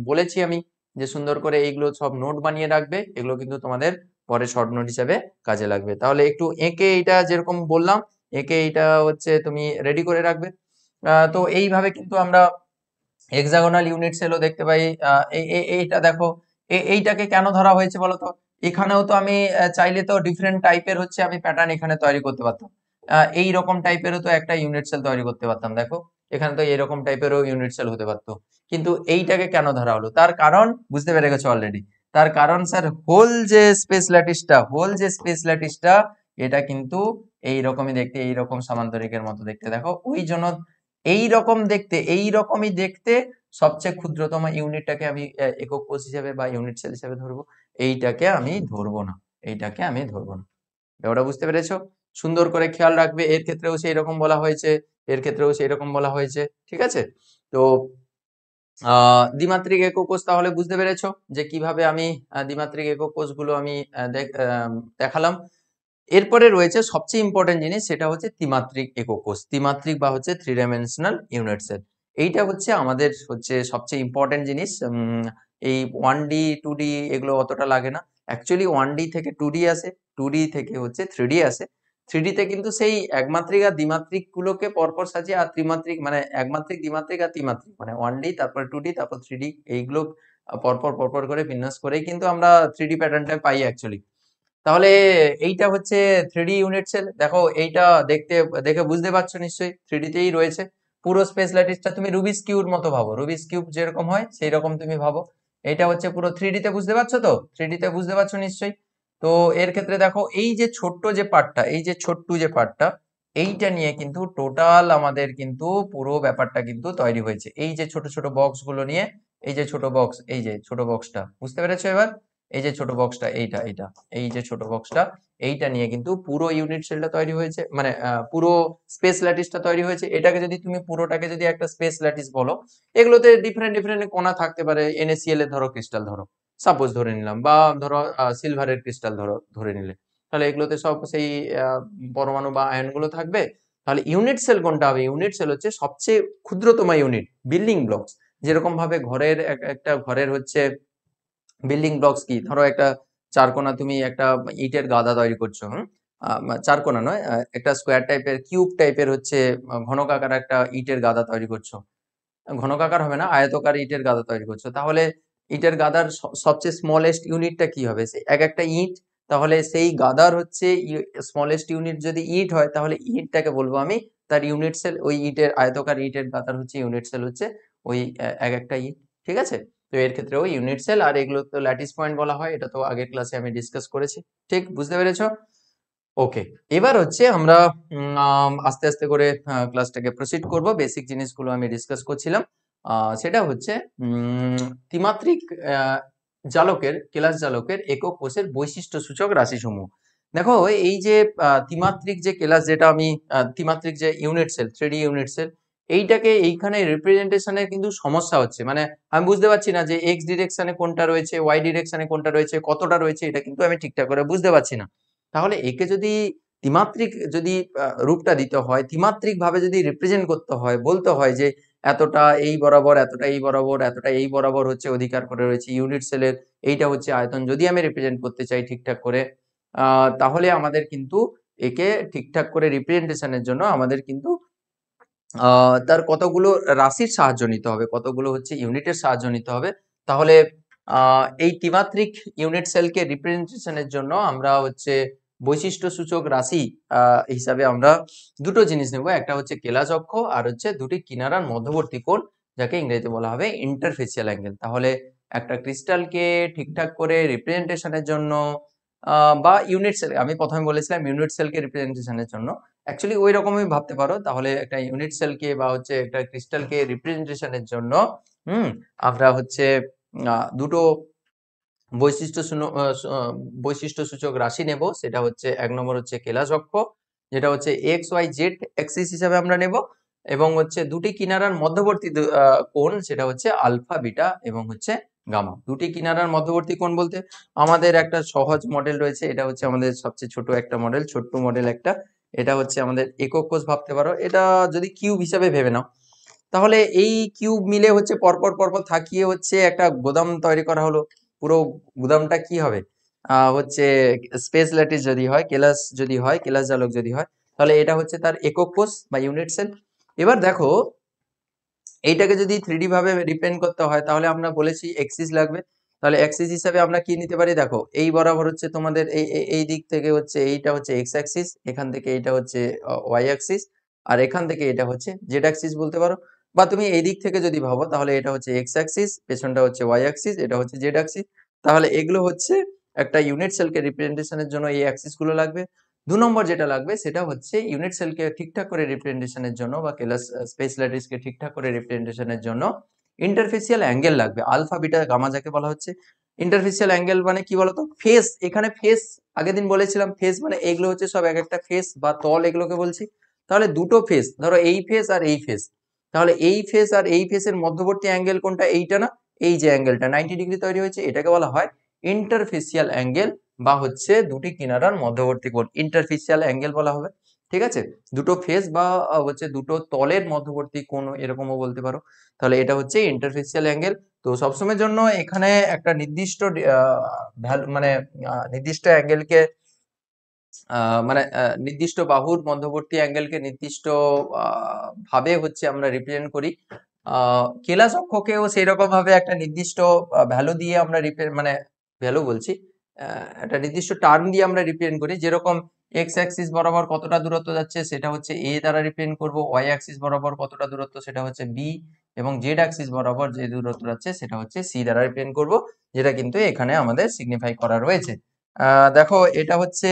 বলেছি আমি যে সুন্দর করে এইগুলো সব নোট বানিয়ে রাখবে, এগুলো কিন্তু তোমাদের পরে শর্ট নোট হিসাবে কাজে লাগবে। তাহলে একটু এঁকে এইটা যেরকম বললাম, এঁকে এইটা হচ্ছে তুমি রেডি করে রাখবে। তো এইভাবে কিন্তু আমরা হেক্সাগোনাল ইউনিট সেলও দেখতে পাই। এইটা দেখো, এইটাকে কেন ধরা হয়েছে বলতো? এখানেও তো আমি চাইলে তো ডিফারেন্ট টাইপের হচ্ছে আমি প্যাটার্ন এখানে তৈরি করতে পারতাম, এই রকম টাইপেরও তো একটা ইউনিট সেল তৈরি করতে পারতাম। দেখো এখানে তো এরকম টাইপেরও ইউনিট সেল হতে পারতো, কিন্তু এইটাকে কেন ধরা হলো, তার কারণ বুঝতে পেরে গেছো অলরেডি। তার কারণ স্যার হোল যে স্পেস ল্যাটিসটা, হোল যে স্পেস ল্যাটিসটা, এটা কিন্তু এইরকমই দেখতে, এইরকম সামান্তরিকের মতো দেখতে। দেখো ওই জন্য এইরকম দেখতে, এইরকমই দেখতে সবচেয়ে ক্ষুদ্রতম ইউনিটটাকে আমি একক কোষ হিসেবে বা ইউনিট সেল হিসেবে ধরবো, এইটাকে আমি ধরবো না, এইটাকে আমি ধরবো না। ব্যাপারটা বুঝতে পেরেছো? সুন্দর করে খেয়াল রাখবে, এর ক্ষেত্রেও সেই রকম বলা হয়েছে, এর ক্ষেত্রেও সেই রকম বলা হয়েছে। ঠিক আছে, তো দ্বিমাত্রিক একক কোষ তাহলে বুঝতে পেরেছো যে কিভাবে আমি দ্বিমাত্রিক একক কোষগুলো আমি দেখালাম। এরপরে রয়েছে সবচেয়ে ইম্পর্টেন্ট জিনিস, সেটা হচ্ছে ত্রিমাত্রিক একক কোষ, ত্রিমাত্রিক বা হচ্ছে থ্রি ডাইমেনশনাল ইউনিট সেল। এইটা হচ্ছে আমাদের হচ্ছে সবচেয়ে ইম্পর্টেন্ট জিনিস। এই 1D 2D এগুলো অতটা লাগে না, অ্যাকচুয়ালি 1D থেকে 2D আসে, 2D থেকে হচ্ছে 3D আসে। 3D তে কিন্তু সেই একমাত্রিক আর দ্বিমাত্রিক গুলোকে পরপর সাজিয়ে, আর ত্রিমাত্রিক মানে একমাত্রিক দ্বিমাত্রিক আর ত্রিমাত্রিক মানে 1D তারপর 2D তারপর 3D, এইগুলো পরপর পরপর করে বিন্যাস করেই কিন্তু আমরা 3D প্যাটার্নটা পাই অ্যাকচুয়ালি। তাহলে এইটা হচ্ছে 3D ইউনিট সেল। দেখো এইটা দেখতে, দেখে বুঝতে পারছো নিশ্চয়ই 3D তেই রয়েছে। পুরো স্পেস ল্যাটিসটা তুমি রুবিক্স কিউব মতো ভাবো, রুবিক্স কিউব যেরকম হয় সেই রকম তুমি ভাবো। এটা হচ্ছে পুরো 3D তে, বুঝতে পারছো তো? 3D তে বুঝতে পারছো নিশ্চয়ই। তো এর ক্ষেত্রে দেখো এই যে ছোট্ট যে পার্টটা, এই যে ছোট্ট যে পার্টটা, এইটা নিয়ে কিন্তু টোটাল আমাদের কিন্তু পুরো ব্যাপারটা কিন্তু তৈরি হয়েছে। এই যে ছোট ছোট বক্স গুলো নিয়ে, এই যে ছোট বক্স, এই যে ছোট বক্সটা, বুঝতে পেরেছো এবার? এই যে ছোট বক্সটা এইটা এই যে ছোট বক্সটা এইটা নিয়ে কিন্তু পুরো ইউনিট সেলটা তৈরি হয়েছে, মানে পুরো স্পেস ল্যাটিসটা তৈরি হয়েছে। এটাকে যদি তুমি পুরোটাকে যদি একটা স্পেস ল্যাটিস বলো, এগুলোতে ডিফারেন্ট ডিফারেন্ট কণা থাকতে পারে। NaCl এর ধরো ক্রিস্টাল ধরো, সাপোজ ধরে নিলাম, বা ধরো সিলভারের ক্রিস্টাল ধরে নিলে, তাহলে এগুলোতে সব সেই পরমাণু বা আয়ন গুলো থাকবে। তাহলে ইউনিট সেল কোনটা হবে? ইউনিট সেল হচ্ছে সবচেয়ে ক্ষুদ্রতম ইউনিট, বিল্ডিং ব্লকস। যেরকম ভাবে ঘরের একটা ঘরের হচ্ছে বিল্ডিং ব্লকস কি, ধরো একটা চারকোনা তুমি একটা ইটের গাদা তৈরি করছো, চারকোনা নয়, একটা স্কোয়ার টাইপের কিউব টাইপের হচ্ছে ঘনকাকার একটা ইটের গাদা তৈরি করছো। ঘনকাকার হবে না, আয়তকার ইটের গাদা তৈরি করছো। তাহলে ইটের গাদার সবচেয়ে স্মলেস্ট ইউনিটটা কি হবে? এক একটা ইট। তাহলে সেই গাদার হচ্ছে স্মলেস্ট ইউনিট যদি ইট হয়, তাহলে ইটটাকে বলবো আমি তার ইউনিট সেল। ওই ইটের আয়তকার ইটের গাদার হচ্ছে ইউনিট সেল হচ্ছে ওই এক একটা ইট। ঠিক আছে? তো এর ক্ষেত্রেও ইউনিট সেল, আর এগুলো তো ল্যাটিস পয়েন্ট বলা হয়, এটা তো আগের ক্লাসে আমি ডিসকাস করেছি। ঠিক বুঝতে পেরেছো? ওকে, এবার হচ্ছে আমরা আস্তে আস্তে করে ক্লাসটাকে প্রসিড করব। বেসিক জিনিসগুলো আমি ডিসকাস করছিলাম, সেটা হচ্ছে ত্রিমাত্রিক আহ, জালকের কেলাস জালকের একক কোষের বৈশিষ্ট্য সূচক রাশিসমূহ। দেখো, এই যে ত্রিমাত্রিক যে কেলাস, যেটা আমি ত্রিমাত্রিক যে unit sell, 3D unit sell, এইটাকে এইখানে রিপ্রেজেন্টেশনের কিন্তু সমস্যা হচ্ছে। মানে আমি বুঝতে পারছি না যে এক্স ডিরেকশনে কোনটা রয়েছে, ওয়াই ডিরেকশনে কোনটা রয়েছে, কতটা রয়েছে, এটা কিন্তু আমি ঠিকঠাক করে বুঝতে পারছি না। তাহলে একে যদি ত্রিমাত্রিক যদি রূপটা দিতে হয়, ত্রিমাত্রিক ভাবে যদি রিপ্রেজেন্ট করতে হয়, বলতে হয় যে এতটা এই বরাবর, এতটা এই বরাবর, এতটা এই বরাবর হচ্ছে অধিকার করে রয়েছে ইউনিট সেলের, এইটা হচ্ছে আয়তন, যদি আমি রিপ্রেজেন্ট করতে চাই ঠিকঠাক করে, তাহলে আমাদের কিন্তু একে ঠিকঠাক করে রিপ্রেজেন্টেশনের জন্য আমাদের কিন্তু তার কতগুলো রাশির সাহায্য নিতে হবে, কতগুলো হচ্ছে ইউনিটের সাহায্য নিতে হবে। তাহলে এই ত্রিমাত্রিক ইউনিট সেলকে রিপ্রেজেন্টেশনের জন্য আমরা হচ্ছে বৈশিষ্ট্য সূচক রাশি হিসাবে আমরা দুটো জিনিস নেব। একটা হচ্ছে কেলাস অক্ষ, আর হচ্ছে দুটি কিনারার মধ্যবর্তী কোণ, যাকে ইংরেজিতে বলা হবে ইন্টারফেসিয়াল অ্যাঙ্গেল। তাহলে একটা ক্রিস্টালকে ঠিকঠাক করে রিপ্রেজেন্টেশনের জন্য বা ইউনিট সেল, আমি প্রথমে বলেছিলাম ইউনিট সেলকে রিপ্রেজেন্টেশনের জন্য, অ্যাকচুয়ালি ওই রকমই ভাবতে পারো। তাহলে একটা ইউনিট সেলকে বা হচ্ছে একটা ক্রিস্টালকে রিপ্রেজেন্টেশনের জন্য আমরা হচ্ছে দুটো বৈশিষ্ট্য বৈশিষ্ট্য সূচক রাশি নেব। সেটা হচ্ছে এক নম্বর হচ্ছে কেলাস অক্ষ, যেটা হচ্ছে এক্স ওয়াই জেড অ্যাক্সিস হিসাবে আমরা নেব, এবং হচ্ছে দুটি কিনারার মধ্যবর্তী কোণ, সেটা হচ্ছে আলফা বিটা এবং হচ্ছে গামা। দুটি কিনারার মধ্যবর্তী কোণ বলতে আমাদের একটা সহজ মডেল রয়েছে, এটা হচ্ছে আমাদের সবচেয়ে ছোট একটা মডেল, ছোট্ট মডেল একটা। এটা হচ্ছে আমাদের একক কোষ ভাবতে পারো। এটা যদি কিউব হিসাবে ভেবে নাও, তাহলে এই কিউব মিলে হচ্ছে পরপর পরপর থাকিয়ে হচ্ছে একটা গোদাম তৈরি করা হলো। পুরো গুদামটা কি হবে? হচ্ছে স্পেস ল্যাটিস যদি হয়, কেলাস যদি হয়, কেলাস জালক যদি হয়, তাহলে এটা হচ্ছে তার একক কোষ বা ইউনিট সেল। এবার দেখো, এইটাকে যদি 3D ভাবে রিপ্রেজেন্ট করতে হয়, তাহলে আমরা বলেছি এক্সিস লাগবে। তাহলে এক্সিস হিসাবে আমরা কি নিতে পারি? দেখো, এই বরাবর হচ্ছে তোমাদের এই দিক থেকে হচ্ছে এইটা হচ্ছে এক্স অ্যাক্সিস, এখান থেকে এটা হচ্ছে ওয়াই অ্যাক্সিস, আর এখান থেকে এটা হচ্ছে জেড অ্যাক্সিস বলতে পারো। বা তুমি এই দিক থেকে যদি ভাবো, তাহলে এটা হচ্ছে এক্স অ্যাক্সিস, পেছনটা হচ্ছে ওয়াই অ্যাক্সিস, এটা হচ্ছে জেড অ্যাক্সিস। তাহলে এগুলো হচ্ছে একটা ইউনিট সেলকে রিপ্রেজেন্টেশনের জন্য এই অ্যাক্সিস গুলো লাগবে। 2 নম্বর যেটা লাগবে, সেটা হচ্ছে ইউনিট সেলকে ঠিকঠাক করে রিপ্রেজেন্টেশনের জন্য বা কেলাস স্পেস ল্যাটিসকে ঠিকঠাক করে রিপ্রেজেন্টেশনের জন্য ইন্টারফেসিয়াল অ্যাঙ্গেল লাগবে, আলফা বিটা গামা যাকে বলা হচ্ছে। ইন্টারফেসিয়াল অ্যাঙ্গেল মানে কি বলতো? ফেস, এখানে ফেস আগের দিন বলেছিলাম, ফেস মানে এগুলো হচ্ছে সব এক একটা ফেস বা তল, এগুলোকে বলছি। তাহলে দুটো ফেস, ধরো এই ফেস আর এই ফেস, তাহলে এই ফেস আর এই ফেসের মধ্যবর্তী অ্যাঙ্গেল কোনটা? এইটা না? এই যে অ্যাঙ্গেলটা 90 ডিগ্রি তৈরি হয়েছে, এটাকে বলা হয় ইন্টারফেসিয়াল অ্যাঙ্গেল, বা হচ্ছে দুটি কিনারার মধ্যবর্তী কোণ, ইন্টারফেসিয়াল অ্যাঙ্গেল বলা হবে। ঠিক আছে? দুটো ফেস বা হচ্ছে দুটো তলের মধ্যবর্তী কোণ, এরকমও বলতে পারো। তাহলে এটা হচ্ছে ইন্টারফেসিয়াল অ্যাঙ্গেল। তো সবসময়ের জন্য এখানে একটা নির্দিষ্ট মানে নির্দিষ্ট অ্যাঙ্গেলকে মানে নির্দিষ্ট বাহুর মধ্যবর্তী অ্যাঙ্গেলকে নির্দিষ্ট ভাবে হচ্ছে আমরা রিপ্রেজেন্ট করি। কেলাস অক্ষকেও সেই রকম ভাবে একটা নির্দিষ্ট ভ্যালু দিয়ে আমরা মানে ভ্যালু বলছি, একটা নির্দিষ্ট টার্ম দিয়ে আমরা রিপ্রেজেন্ট করি। যেরকম এক্স অ্যাক্সিস বরাবর কতটা দূরত্ব যাচ্ছে, সেটা হচ্ছে এ দ্বারা রিপ্রেজেন্ট করব, ওয়াই অ্যাক্সিস বরাবর কতটা দূরত্ব, সেটা হচ্ছে বি, এবং জেড অ্যাক্সিস বরাবর যে দূরত্ব যাচ্ছে, সেটা হচ্ছে সি দ্বারা রিপ্রেজেন্ট করব, যেটা কিন্তু এখানে আমাদের সিগনিফাই করা রয়েছে। দেখো, এটা হচ্ছে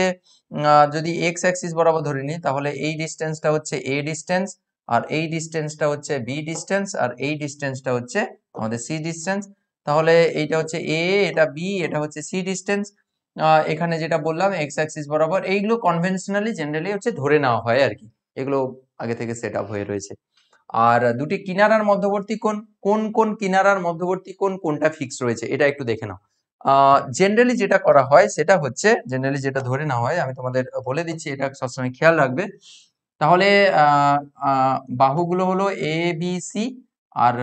যদি এক্স অ্যাক্সিস বরাবর ধরে নিই, তাহলে এই ডিস্টেন্সটা হচ্ছে এ ডিস্টেন্স, আর এই ডিস্টেন্সটা হচ্ছে বি ডিস্টেন্স, আর এই ডিস্টেন্সটা হচ্ছে আমাদের সি ডিস্টেন্স। তাহলে এইটা হচ্ছে এ, এটা বি, এটা হচ্ছে সি ডিস্টেন্স। এখানে যেটা বললাম এক্স অ্যাক্সিস বরাবর, এইগুলো কনভেনশনালি জেনারেলি হচ্ছে ধরে নেওয়া হয় আর কি, এগুলো আগে থেকে সেট আপ হয়ে রয়েছে। আর দুটি কিনারার মধ্যবর্তী কোণ, কোন কোন কিনারার মধ্যবর্তী কোণ কোনটা ফিক্স রয়েছে এটা একটু দেখে নাও। জেনারেলি যেটা করা হয় সেটা হচ্ছে, জেনারেলি যেটা ধরে নেওয়া হয় আমি তোমাদের বলে দিচ্ছি, এটা সবসময় খেয়াল রাখবে। তাহলে বাহুগুলো হলো A B C, R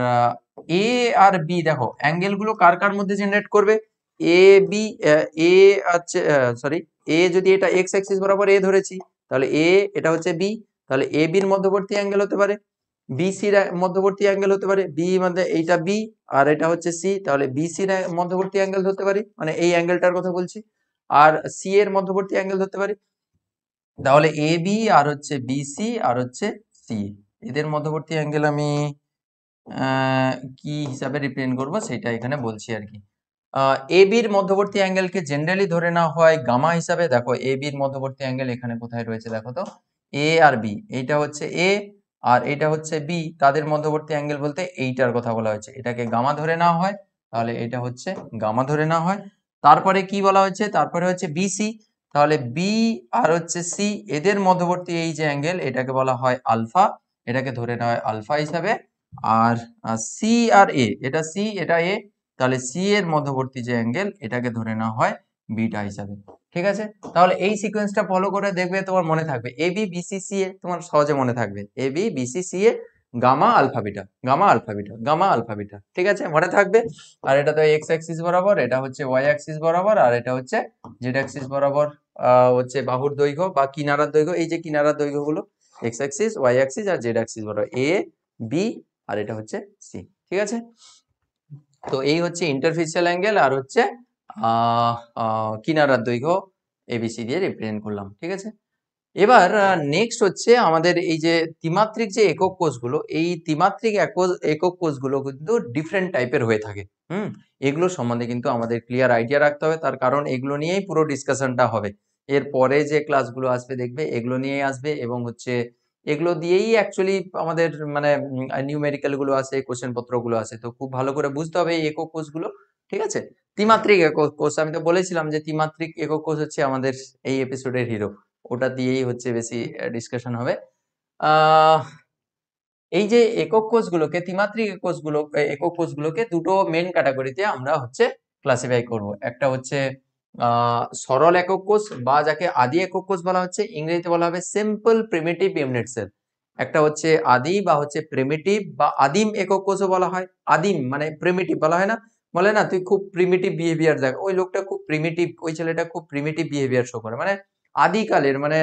A R B দেখো অ্যাঙ্গেল গুলো কার কার মধ্যে জেনারেট করবে, এ বি, এ আছে সরি, এ যদি এটা এক্স অ্যাক্সিস বরাবর এ ধরেছি, তাহলে এ এটা হচ্ছে বি, তাহলে এ বির মধ্যবর্তী অ্যাঙ্গেল হতে পারে, বি সির মধ্যবর্তী অ্যাঙ্গেল হতে পারে, বি মানে এইটা বি আর এটা হচ্ছে সি, তাহলে বি সির মধ্যবর্তী অ্যাঙ্গেল ধরতে পারি, মানে এই অ্যাঙ্গেলটার কথা বলছি, আর সি এর মধ্যবর্তী অ্যাঙ্গেল ধরতে পারি। তাহলে এ বি আর হচ্ছে বিসি আর হচ্ছে সি, এদের মধ্যবর্তী অ্যাঙ্গেল আমি কি হিসাবে রিপ্রেজেন্ট করব সেটা এখানে বলছি আর কি। এ বির মধ্যবর্তী অ্যাঙ্গেলকে জেনারেলি ধরে নেওয়া হয় গামা হিসাবে। দেখো এ বির মধ্যবর্তী অ্যাঙ্গেল এখানে কোথায় রয়েছে দেখো তো, এ আর বি, এইটা হচ্ছে এ আর এটা হচ্ছে বি, তাদের মধ্যবর্তী অ্যাঙ্গেল বলতে এইটার কথা বলা হয়েছে, এটাকে গামা ধরে নেওয়া হয়, তাহলে এটা হচ্ছে গামা ধরে নেওয়া হয়। তারপরে কি বলা হচ্ছে, তারপরে হচ্ছে বিসি, তাহলে বি আর হচ্ছে সি এদের মধ্যবর্তী এই যে অ্যাঙ্গেল এটাকে বলা হয় আলফা, এটাকে ধরে নেওয়া হয় আলফা হিসাবে। আর সি আর এ, এটা সি এটা এ, তাহলে সি এর মধ্যবর্তী যে অ্যাঙ্গেল এটাকে ধরে নেওয়া হয় বিটা হিসাবে। ঠিক আছে, তাহলে এই সিকোয়েন্সটা ফলো করে দেখবে তোমার মনে থাকবে a b bc c a, তোমার সহজে মনে থাকবে a b bc c a gamma alpha beta, gamma alpha beta, gamma alpha beta, ঠিক আছে মনে থাকবে। আর এটা তো এক্স অ্যাক্সিস বরাবর, এটা হচ্ছে ওয়াই অ্যাক্সিস বরাবর, আর এটা হচ্ছে জেড অ্যাক্সিস বরাবর হচ্ছে বাহুর দৈর্ঘ্য বা কিনারার দৈর্ঘ্য, এই যে কিনারার দৈর্ঘ্য গুলো এক্স অ্যাক্সিস ওয়াই অ্যাক্সিস আর জেড অ্যাক্সিস বরাবর, এ বি আর এটা হচ্ছে সি। ঠিক আছে, তো এই হচ্ছে ইন্টারফেসিয়াল অ্যাঙ্গেল আর হচ্ছে কিনারার দৈর্ঘ্য এবিসি দিয়ে রিপ্রেজেন্ট করলাম। ঠিক আছে, এবার নেক্সট হচ্ছে আমাদের এই যে ত্রিমাত্রিক যে একক কোষগুলো, এই ত্রিমাত্রিক একক কোষগুলো কিন্তু ডিফারেন্ট টাইপের হয়ে থাকে। এগুলো সম্বন্ধে কিন্তু আমাদের ক্লিয়ার আইডিয়া রাখতে হবে, তার কারণ এগুলো নিয়েই পুরো ডিসকাশনটা হবে। এর পরে যে ক্লাসগুলো আসবে দেখবে এগুলো নিয়েই আসবে, এবং হচ্ছে এগুলো দিয়েই অ্যাকচুয়ালি আমাদের মানে নিউমেরিক্যাল গুলো আছে, কোশ্চেন পত্রগুলো আছে, তো খুব ভালো করে বুঝতে হবে এই একক কোষগুলো। ঠিক আছে, ত্রিমাত্রিক একক কোষ আমি তো বলেছিলাম যে ত্রিমাত্রিক একক কোষ হচ্ছে আমাদের এই এপিসোডের হিরো, ওটা দিয়েই হচ্ছে বেশি ডিসকাশন হবে। আহ এই যে একক কোষগুলোকে, ত্রিমাত্রিক একক কোষগুলোকে দুটো মেন ক্যাটাগরিতে আমরা হচ্ছে ক্লাসিফাই করব। একটা হচ্ছে সরল একক কোষ বা যাকে আদি একক কোষ বলা হচ্ছে, ইংরেজিতে বলা হবে সিম্পল প্রিমিটিভ ইউনিট সেল। একটা হচ্ছে আদি বা হচ্ছে প্রিমিটিভ বা আদিম একক কোষও বলা হয়। আদিম মানে প্রিমিটিভ বলা হয় না, বলে না তুই খুব প্রিমিটিভ বিহেভিয়ার দেখ, ওই লোকটা খুব প্রিমিটিভ, ওই ছেলেটা খুব প্রিমিটিভ বিহেভিয়ার শো করে, মানে আদিকালের, মানে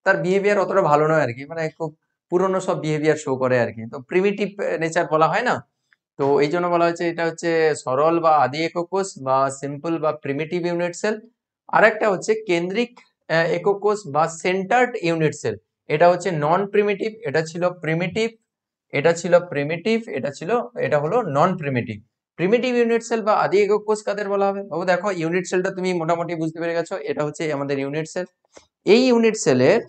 তার বিহেভিয়ার অতটা ভালো নয় আর কি, মানে খুব পুরনো সব বিহেভিয়ার শো করে আর কি, তো প্রিমিটিভ নেচার বলা হয় না। তো এই জন্য বলা হচ্ছে এটা হচ্ছে সরল বা আদি একক কোষ বা সিম্পল বা প্রিমিটিভ ইউনিট সেল। আর একটা হচ্ছে কেন্দ্রিক একক কোষ বা সেন্টার্ড ইউনিট সেল, এটা হচ্ছে নন প্রিমিটিভ, এটা ছিল প্রিমিটিভ, এটা ছিল প্রিমিটিভ, এটা হলো নন প্রিমিটিভ। প্রিমিটিভ ইউনিট সেল বা আদি একক কোষ কাদের বলা হবে বাবু, দেখো ইউনিট সেলটা তুমি মোটামুটি বুঝতে পেরে গেছো, এটা হচ্ছে আমাদের ইউনিট সেল। এই ইউনিট সেলের,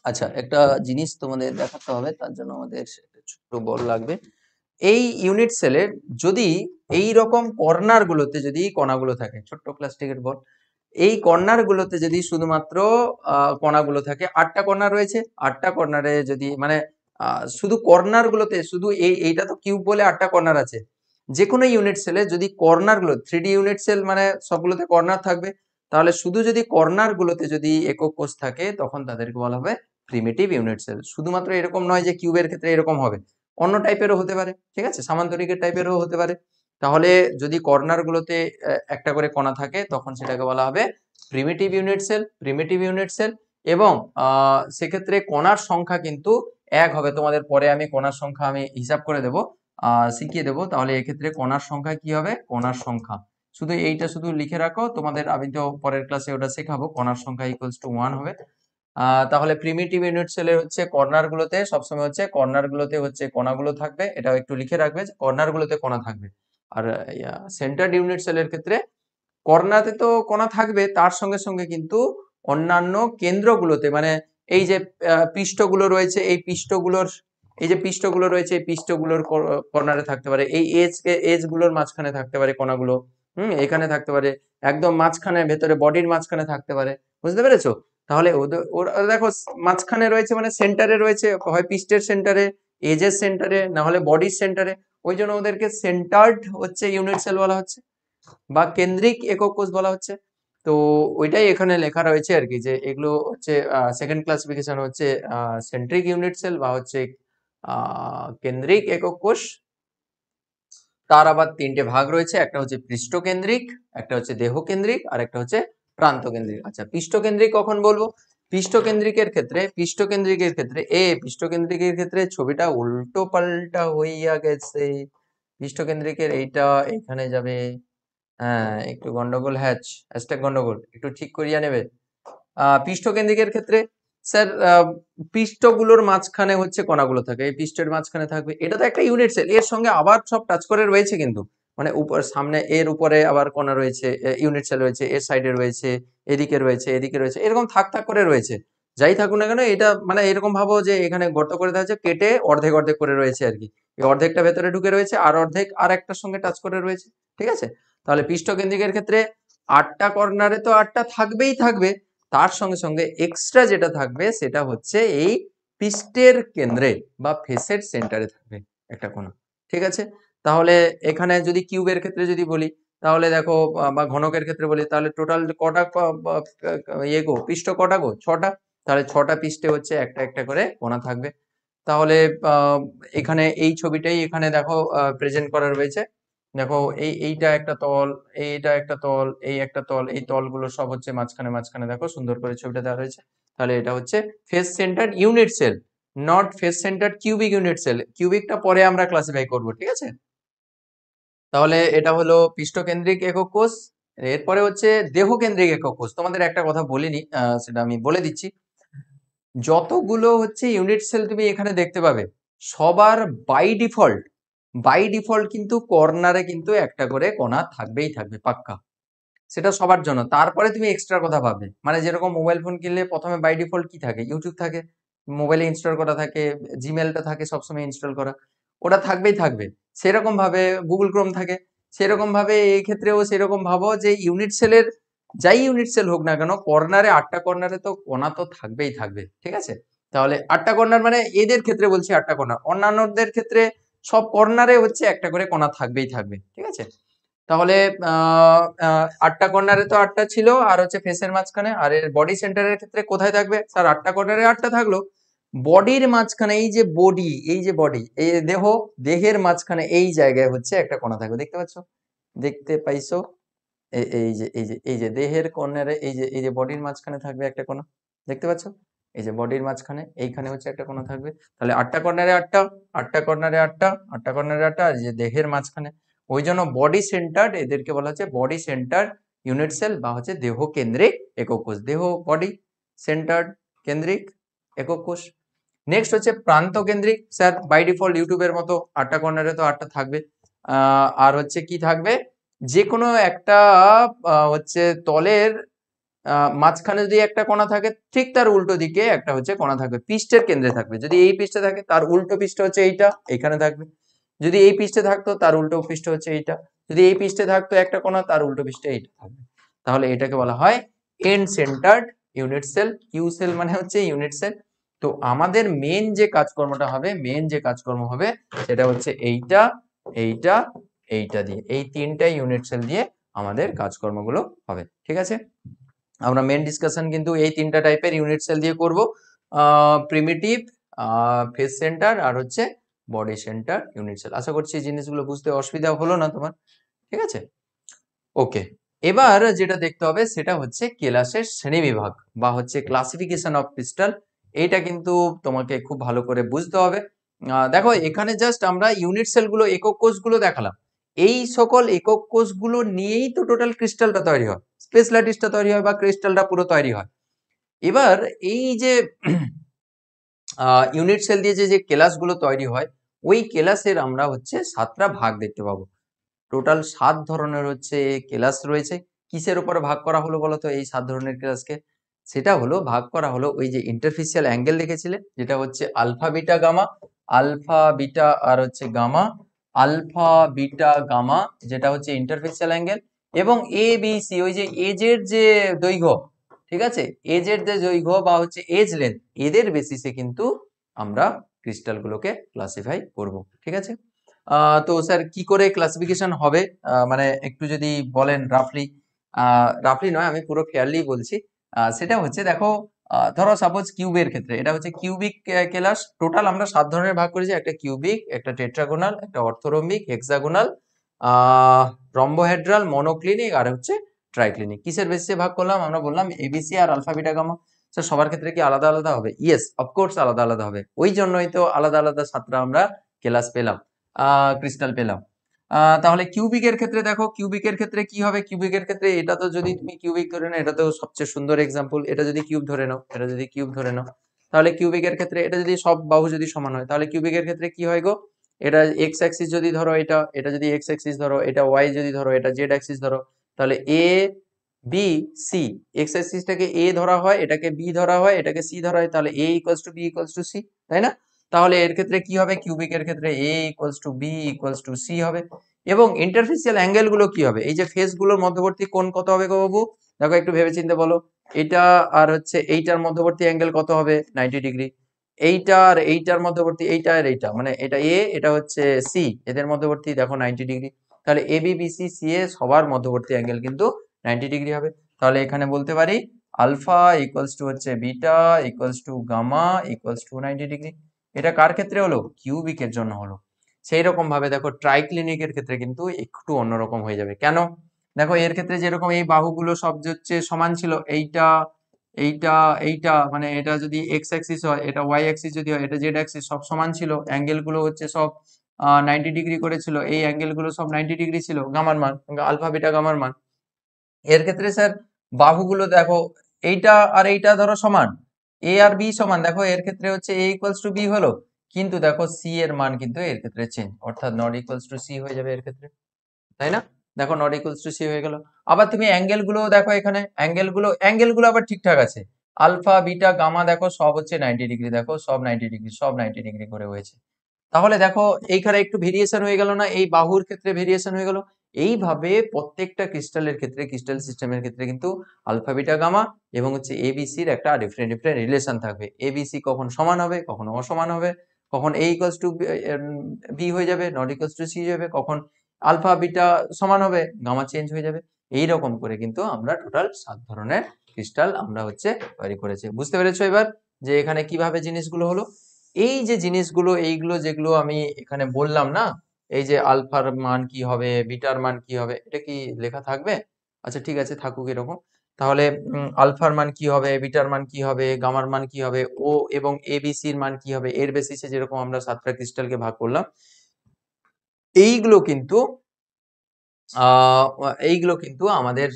আচ্ছা একটা জিনিস তোমাদের দেখাতে হবে, তার জন্য আমাদের একটা ছোট্ট বল লাগবে। এই ইউনিট সেলের যদি এই রকম কর্নার গুলোতে যদি কণাগুলো থাকে, ছোট্ট প্লাস্টিকের বল, এই কর্নার গুলোতে যদি শুধুমাত্র কণাগুলো থাকে, 8টা কর্নার রয়েছে, 8টা কর্নারে যদি মানে শুধু কর্নার গুলোতে, শুধু এইটা তো কিউব বলে 8টা কর্নার আছে, যে কোনো ইউনিট সেলে যদি কর্নার গুলো, 3D ইউনিট সেল মানে সবগুলোতে কর্নার থাকবে, তাহলে শুধু যদি কর্নার গুলোতে যদি একক কোষ থাকে তখন তাদেরকে বলা হবে প্রিমিটিভ ইউনিট সেল। শুধুমাত্র এরকম নয় যে কিউবের ক্ষেত্রে এরকম হবে, অন্য টাইপেরও হতে পারে, ঠিক আছে, সামান্তরিকের টাইপেরও হতে পারে। তাহলে যদি কর্নার গুলোতে একটা করে কণা থাকে তখন সেটাকে বলা হবে primitive unit cell, primitive unit cell. এবং সেক্ষেত্রে কণার সংখ্যা কিন্তু 1 হবে, তোমাদের পরে আমি কণার সংখ্যা আমি হিসাব করে দেবো, শিখিয়ে দেবো। তাহলে এক্ষেত্রে কণার সংখ্যা কি হবে, কণার সংখ্যা শুধু এইটা শুধু লিখে রাখো, তোমাদের আমি তো পরের ক্লাসে ওটা শেখাবো, কণার সংখ্যা ইকুয়ালস টু 1 হবে। তাহলে প্রিমিটিভ ইউনিট সেলের হচ্ছে কর্নার গুলোতে সবসময় হচ্ছে কর্নার গুলোতে হচ্ছে কণাগুলো থাকবে, এটাও একটু লিখে রাখবে যে কর্নার গুলোতে কণা থাকবে। আর সেন্টার্ড ইউনিট সেলের ক্ষেত্রে কর্নাতে তো কণা থাকবে, তার সঙ্গে সঙ্গে কিন্তু অন্যান্য কেন্দ্রগুলোতে, মানে এই যে পৃষ্ঠগুলো রয়েছে এই পৃষ্ঠগুলোর এই যে পৃষ্ঠগুলো রয়েছে এই পৃষ্ঠগুলোর কর্নারে থাকতে পারে, এই এজ গুলোর মাঝখানে থাকতে পারে কণাগুলো, এখানে থাকতে পারে, একদম মাঝখানে ভেতরে বডির মাঝখানে থাকতে পারে, বুঝতে পেরেছো? তাহলে ওরা দেখো মাঝখানে রয়েছে মানে সেন্টারে রয়েছে, হয় পৃষ্ঠের সেন্টারে, এজের সেন্টারে, না হলে বডির সেন্টারে, ওই জন্য ওদেরকে সেন্টার্ড হচ্ছে ইউনিট সেল বলা হচ্ছে বা কেন্দ্রিক একক কোষ বলা হচ্ছে। তো ওইটাই এখানে লেখা রয়েছে আর কি, যে এগুলো হচ্ছে সেকেন্ড ক্লাসিফিকেশন হচ্ছে সেন্ট্রিক ইউনিট সেল বা হচ্ছে কেন্দ্রিক একক কোষ। তার আবার তিনটে ভাগ রয়েছে, একটা হচ্ছে পৃষ্ঠকেন্দ্রিক, একটা হচ্ছে দেহকেন্দ্রিক, আর একটা হচ্ছে প্রান্তকেন্দ্রিক। আচ্ছা, পৃষ্ঠকেন্দ্রিক কখন বলবো? পৃষ্ঠকেন্দ্রিকের ক্ষেত্রে ছবিটা উল্টো পাল্টা হইয়া গেছে। পৃষ্ঠকেন্দ্রিকের এইটা এখানে যাবে, হ্যাঁ একটু গন্ডগোল, হ্যাশট্যাগ গন্ডগোল, একটু ঠিক করিয়া নেবে। পৃষ্ঠকেন্দ্রিকের ক্ষেত্রে স্যার পৃষ্ঠগুলোর মাঝখানে হচ্ছে কণাগুলো থাকে, এই পৃষ্ঠের মাঝখানে থাকবে, এটা তো একটা ইউনিট সেল, এর সঙ্গে আবার সব টাচ করে রয়েছে কিন্তু, মানে উপর সামনে এর উপরে আবার কণা রয়েছে, ইউনিট সেল রয়েছে, এর সাইডে রয়েছে, এদিকে রয়েছে, এদিকে রয়েছে, এরকম থাক থাক করে রয়েছে। যাই থাকুক না কেন, এটা মানে এরকম ভাবো যে এখানে গর্ত করে দেওয়া হচ্ছে, কেটে অর্ধেক অর্ধেক করে রয়েছে আর কি, এই অর্ধেকটা ভেতরে ঢুকে রয়েছে আর অর্ধেক আর একটার সঙ্গে টাচ করে রয়েছে, ঠিক আছে? তাহলে পৃষ্ঠকেন্দ্রিকের ক্ষেত্রে 8টা কর্নারে তো 8টা থাকবেই থাকবে, তার সঙ্গে সঙ্গে এক্সট্রা যেটা থাকবে সেটা হচ্ছে এই পৃষ্ঠের কেন্দ্রে বা ফেসের সেন্টারে থাকবে একটা কোণা, ঠিক আছে? তাহলে এখানে যদি কিউবের ক্ষেত্রে যদি বলি, তাহলে দেখো বা ঘনকের ক্ষেত্রে বলি, তাহলে টোটাল কটা পৃষ্ঠ কটা গো? 6টা। তাহলে 6টা পৃষ্ঠে হচ্ছে একটা একটা করে কোণা থাকবে। তাহলে এখানে এই ছবিটাই এখানে দেখো প্রেজেন্ট করা রয়েছে। দেখো এইটা একটা তল, এইটা একটা তল, এই একটা তল, এই তলগুলো সব হচ্ছে মাঝখানে মাঝখানে দেখো সুন্দর করে ছবিটা দেওয়া রয়েছে। তাহলে এটা হচ্ছে face centred unit cell, not face centred cubic unit cell. কিউবিকটা পরে আমরা ক্লাসিফাই করব, ঠিক আছে? তাহলে এটা হলো পৃষ্ঠকেন্দ্রিক একক কোষ। এরপরে হচ্ছে দেহকেন্দ্রিক একক কোষ। তোমাদের একটা কথা বলিনি, সেটা আমি বলে দিচ্ছি। যতগুলো হচ্ছে ইউনিট সেল তুমি এখানে দেখতে পাবে, সবার বাই ডিফল্ট কিন্তু কর্নারে কিন্তু একটা করে কোণা থাকবেই থাকবে পাক্কা, সেটা সবার জন্য। তারপরে তুমি এক্সট্রা কথা পাবে, মানে যেরকম মোবাইল ফোন কিনলে প্রথমে বাই ডিফল্ট কি থাকে? ইউটিউব থাকে, মোবাইলে ইনস্টল করা থাকে, জিমেলটা থাকে সবসময় ইনস্টল করা, ওটা থাকবেই থাকবে। সেরকম ভাবে গুগল ক্রোম থাকে, সেরকম ভাবে এই ক্ষেত্রেও সেরকম ভাবো যে ইউনিট সেলের যাই ইউনিট সেল হোক না কেন, কর্নারে 8টা কর্নারে তো কোণা তো থাকবেই থাকবে, ঠিক আছে? তাহলে 8টা কর্নার মানে এদের ক্ষেত্রে বলছি 8টা কর্নার, অন্যান্যদের ক্ষেত্রে সব কর্নারে হচ্ছে একটা করে কোণা থাকবেই থাকবে, ঠিক আছে? তাহলে 8টা কর্নারে তো 8টা ছিল, আর হচ্ছে ফেসের মাঝখানে, আর এর বডি সেন্টারের ক্ষেত্রে কোথায় থাকবে স্যার? 8টা কর্নারে 8টা থাকলো, বডির মাঝখানে এই যে বডি এই দেহের মাঝখানে এই জায়গায় হচ্ছে একটা কোণা থাকবে, দেখতে পাচ্ছ? দেখতে পাইছো? এই যে দেহের কর্নারে এই যে বডির মাঝখানে থাকবে একটা কোণা, দেখতে পাচ্ছ? এই যে বডির মাঝখানে এইখানে হচ্ছে একটা কোণা থাকবে। তাহলে 8টা কর্নারে 8টা, 8টা কর্নারে 8টা, 8টা কর্নারে 8টা, আর যে দেহের মাঝখানে, ওই জন্য বডি সেন্টার্ড এদেরকে বলা হচ্ছে বডি সেন্টার ইউনিট সেল বা হচ্ছে দেহ কেন্দ্রিক একক কোষ। দেহ বডি সেন্টার্ড কেন্দ্রিক একক কোষ। নেক্সট হচ্ছে প্রান্ত কেন্দ্রিক। স্যার বাই ডিফল্ট ইউটিউবের মতো 8টা কর্নারে তো 8টা থাকবে, আর হচ্ছে কি থাকবে? যে কোনো একটা হচ্ছে তলের মাঝখানে যদি একটা কোণা থাকে, ঠিক তার উল্টো দিকে একটা হচ্ছে কোণা থাকবে, পৃষ্ঠের কেন্দ্রে থাকবে। যদি এই পৃষ্ঠে থাকে তার উল্টো পৃষ্ঠ হচ্ছে এইটা, এখানে থাকবে। যদি এই পৃষ্ঠে থাকতো তার উল্টো পৃষ্ঠ হচ্ছে এইটা। যদি এই পৃষ্ঠে থাকতো একটা কোণা, তার উল্টো পৃষ্ঠে এইটা থাকবে। তাহলে এটাকে বলা হয় end centred unit cell. U cell মানে হচ্ছে ইউনিট সেল। তো আমাদের মেন যে কাজকর্ম হবে সেটা হচ্ছে এইটা, এইটা, এইটা দিয়ে, এই তিনটা ইউনিট সেল দিয়ে আমাদের কাজকর্মগুলো হবে, ঠিক আছে? আমরা মেন ডিসকাশন কিন্তু এই তিনটা টাইপের ইউনিট সেল দিয়ে করব, প্রিমিটিভ, ফেস সেন্টার, আর হচ্ছে বডি সেন্টার ইউনিট সেল। আশা করছি এই জিনিসগুলো বুঝতে অসুবিধা হলো না তোমার, ঠিক আছে? ওকে, এবার যেটা দেখতে হবে সেটা হচ্ছে কেলাসের শ্রেণীবিভাগ বা হচ্ছে ক্লাসিফিকেশন অফ ক্রিস্টাল। এইটা কিন্তু তোমাকে খুব ভালো করে বুঝতে হবে। দেখো এখানে জাস্ট আমরা ইউনিট সেলগুলো, একক কোষগুলো দেখালাম, এই সকল একক কোষগুলো নিয়েই তো টোটাল ক্রিস্টালটা তৈরি হয়, স্পেস ল্যাটিসটা তৈরি হয় বা ক্রিস্টালটা পুরো তৈরি হয়। এবার এই যে ইউনিট সেল দিয়ে যে কেলাসগুলো তৈরি হয়, ওই কেলাসের আমরা হচ্ছে 7টা ভাগ দেখতে পাবো। টোটাল 7 ধরনের হচ্ছে ক্লাস রয়েছে। কিসের উপর ভাগ করা হলো বলতো এই 7 ধরনের ক্লাসকে? সেটা হলো ভাগ করা হলো ওই যে ইন্টারফেসিয়াল অ্যাঙ্গেল দেখেছিলে, যেটা হচ্ছে alpha beta gamma, alpha beta আর হচ্ছে গামা, আলফা বিটা গামা যেটা হচ্ছে ইন্টারফেসিয়াল অ্যাঙ্গেল, এবং এ বি সি ওই যে এজের যে দৈর্ঘ্য, ঠিক আছে, এজের যে দৈর্ঘ্য বা হচ্ছে এজ লেন্থ, এদের বেসিসে কিন্তু আমরা ক্রিস্টালগুলোকে ক্লাসিফাই করব, ঠিক আছে। তো স্যার কি করে ক্লাসিফিকেশন হবে, মানে একটু যদি বলেন রাফলি। রাফলি নয়, আমি পুরো ফেয়ারলি বলছি। সেটা হচ্ছে দেখো, ধরো সাপোজ কিউবের ক্ষেত্রে এটা হচ্ছে কিউবিক কেলাস। টোটাল আমরা 7 ধরনের ভাগ করেছি, একটা কিউবিক, একটা টেট্রাগোনাল, একটা অর্থোরম্বিক, হেক্সাগোনাল, রম্বোহেড্রাল, মনোক্লিনিক আর হচ্ছে ট্রাইক্লিনিক। কিসের বেসিসে ভাগ করলাম? আমরা বললাম এবিসি আর আলফা বিটা গামা। স্যার সবার ক্ষেত্রে কি আলাদা আলাদা হবে? ইয়েস, অফকোর্স আলাদা আলাদা হবে, ওই জন্যই তো আলাদা আলাদা 7টা আমরা কেলাস পেলাম, ক্রিস্টাল পেলাম। তাহলে কিউবিকের ক্ষেত্রে দেখো, কিউবিকের ক্ষেত্রে কি হবে? কিউবিকের ক্ষেত্রে এটা তো যদি তুমি কিউবিক ধরে নাও, এটা তো সবচেয়ে সুন্দর এক্সাম্পল। এটা যদি কিউব ধরে নাও, এটা যদি কিউব ধরে নাও, তাহলে কিউবিকের ক্ষেত্রে এটা যদি সব বাহু যদি সমান হয়, তাহলে কিউবিকের ক্ষেত্রে কি হয় গো? এটা এক্স অ্যাক্সিস যদি ধরো, এটা এটা যদি এক্স অ্যাক্সিস ধরো, এটা ওয়াই যদি ধরো, এটা জেড অ্যাক্সিস ধরো, তাহলে এ বি সি, এক্স অ্যাক্সিসটাকে এ ধরা হয়, এটাকে বি ধরা হয়, এটাকে সি ধরা হয়, তাহলে a equals to b equals to c, তাই না? তাহলে এর ক্ষেত্রে কি হবে? কিউবিকের ক্ষেত্রে a equals to b equals to c হবে। এবং ইন্টারফেসিয়াল অ্যাঙ্গেল গুলো কি হবে? এই যে ফেস গুলোর মধ্যবর্তী কোণ কত হবে গো বাবু? দেখো একটু ভেবেচিন্তে বলো। এটা আর হচ্ছে এইটার মধ্যবর্তী অ্যাঙ্গেল কত হবে? 90 ডিগ্রি। এইটা আর এইটার মধ্যবর্তী, এইটা আর এইটা, মানে এটা এ, এটা হচ্ছে সি, এদের মধ্যবর্তী দেখো 90 ডিগ্রি। তাহলে A B B C C এ সবার মধ্যবর্তী অ্যাঙ্গেল কিন্তু 90 ডিগ্রি হবে। তাহলে এখানে বলতে পারি আলফা ইকুয়ালস টু হচ্ছে beta equals to gamma equals to 90 degree. এটা কার ক্ষেত্রে হলো? কিউবিকের জন্য হলো। সেই রকম ভাবে দেখো ট্রাইক্লিনিকের ক্ষেত্রে কিন্তু একটু অন্যরকম হয়ে যাবে। কেন? দেখো এর ক্ষেত্রে যেরকম এই বাহুগুলো সব হচ্ছে সমান ছিল, এইটা এইটা এইটা, মানে এটা যদি এক্স অ্যাক্সিস হয়, এটা ওয়াই অ্যাক্সিস যদি হয়, এটা জেড অ্যাক্সিস, সব সমান ছিল, অ্যাঙ্গেল গুলো হচ্ছে সব 90 ডিগ্রি করেছিল, এই অ্যাঙ্গেল গুলো সব 90 ডিগ্রি ছিল, গামার মান, আলফা বিটা গামার মান। এর ক্ষেত্রে স্যার বাহুগুলো দেখো, এইটা আর এইটা ধরো সমান, এ আর বি সমান, দেখো এর ক্ষেত্রে হচ্ছে এ ইকুয়ালস টু বি হলো, কিন্তু দেখো সি এর মান কিন্তু এর ক্ষেত্রে চেঞ্জ, অর্থাৎ নট ইকুয়ালস টু সি হয়ে যাবে এর ক্ষেত্রে, তাই না? দেখো নট ইকুয়ালস টু সি হয়ে গেল। আবার তুমি অ্যাঙ্গেল গুলো দেখো, এখানে অ্যাঙ্গেল গুলো আবার ঠিকঠাক আছে, আলফা বিটা গামা দেখো সব হচ্ছে 90 ডিগ্রি, দেখো সব 90 ডিগ্রি, সব 90 ডিগ্রি করে হয়েছে। তাহলে দেখো এইখানে একটু ভেরিয়েশন হয়ে গেল না? এই বাহুর ক্ষেত্রে ভেরিয়েশন হয়ে গেল। এইভাবে প্রত্যেকটা ক্রিস্টালের ক্ষেত্রে, ক্রিস্টাল সিস্টেমের ক্ষেত্রে কিন্তু আলফা বিটা গামা এবং হচ্ছে এবিসির একটা ডিফারেন্ট ডিফারেন্ট রিলেশন থাকবে। এবিসি কখন সমান হবে, কখন অসমান হবে, কখন এ ইকুয়ালস টু বি হয়ে যাবে, নট ইকুয়ালস টু সি যাবে, কখন আলফা বিটা সমান হবে, গামা চেঞ্জ হয়ে যাবে। এই রকম করে কিন্তু আমরা টোটাল 7 ধরনের ক্রিস্টাল আমরা হচ্ছে তৈরি করেছি। বুঝতে পেরেছো এবার যে এখানে কিভাবে জিনিসগুলো হলো? এই যে জিনিসগুলো, এইগুলো যেগুলো আমি এখানে বললাম না, এই যে আলফার মান কি হবে, বিটার মান কি হবে, এটা কি লেখা থাকবে? আচ্ছা ঠিক আছে, থাকুক এরকম। তাহলে আলফার মান কি হবে, বিটার মান কি হবে, গামার মান কি হবে, ও এবং এবিসির মান কি হবে, এর বেসিসে যেরকম আমরা 7টা ক্রিস্টালকে ভাগ করলাম, এইগুলো কিন্তু আহ, এইগুলো কিন্তু আমাদের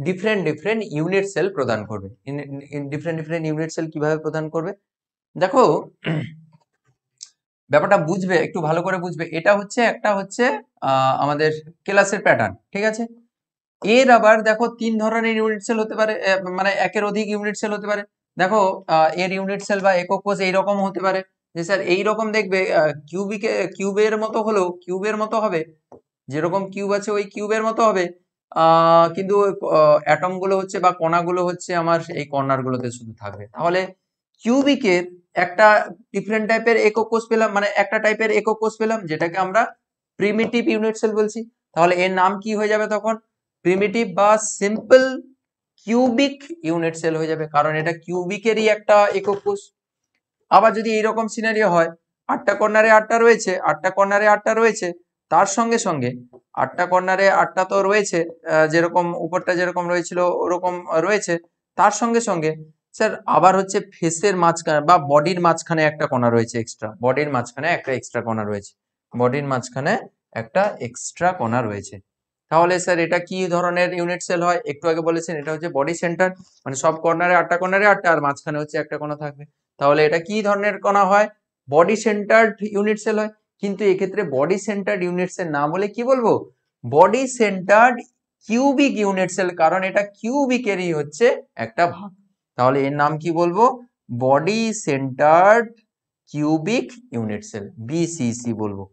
ডিফারেন্ট ডিফারেন্ট ইউনিট সেল প্রদান করবে। ডিফারেন্ট ডিফারেন্ট ইউনিট সেল কিভাবে প্রদান করবে? দেখো ব্যাপারটা বুঝবে, একটু ভালো করে বুঝবে। এটা হচ্ছে একটা হচ্ছে আমাদের ক্লাসের প্যাটার্ন, ঠিক আছে। এর আবার দেখো 3 ধরনের ইউনিট সেল হতে পারে, মানে একের অধিক ইউনিট সেল হতে পারে। দেখো এর ইউনিট সেল বা একক কোষ এইরকম হতে পারে যে স্যার এইরকম দেখবে, কিউবের মতো হলেও, কিউবের মতো হবে, যেরকম কিউব আছে ওই কিউবের মতো হবে, কিন্তু অ্যাটম গুলো হচ্ছে বা কণাগুলো হচ্ছে আমার এই কর্নার গুলোতে শুধু থাকবে। তাহলে কিউবিকের একটা ডিফারেন্ট টাইপের একক কোষ পেলাম, মানে একটা টাইপের একক কোষ পেলাম যেটাকে আমরা প্রিমিটিভ ইউনিট সেল বলছি। তাহলে এর নাম কি হয়ে যাবে তখন? প্রিমিটিভ বা সিম্পল কিউবিক ইউনিট সেল হয়ে যাবে, কারণ এটা কিউবিকেরই একটা একক কোষ। আবার যদি এইরকম সিনারিও হয়, 8টা কর্নারে 8টা রয়েছে, 8টা কর্নারে 8টা রয়েছে, তার সঙ্গে সঙ্গে 8টা কর্নারে 8টা তো রয়েছে, যেরকম উপরটা যেরকম রয়েছিল ওরকম রয়েছে, তার সঙ্গে সঙ্গে স্যার আবার হচ্ছে ফেসের মাঝখানে বা বডির মাঝখানে একটা কণা রয়েছে এক্সট্রা, বডির মাঝখানে একটা এক্সট্রা কণা রয়েছে, বডির মাঝখানে একটা এক্সট্রা কণা রয়েছে। তাহলে স্যার এটা কি ধরনের ইউনিট সেল হয়? একটু আগে বলেছেন এটা হচ্ছে বডি সেন্টার, মানে সব কর্নারে 8টা কর্নারে 8টা আর মাঝখানে হচ্ছে একটা কণা থাকবে। তাহলে এটা কি ধরনের কণা হয়? বডি সেন্টার্ড ইউনিট সেল হয়। কিন্তু এক্ষেত্রে বডি সেন্টার্ড ইউনিট সেল না বলে কি বলবো? Body centred cubic unit cell, কারণ এটা কিউবিকেরই হচ্ছে একটা ভাগ। তাহলে এর নাম কি বলবো? Body centred cubic unit cell, BCC বলবো।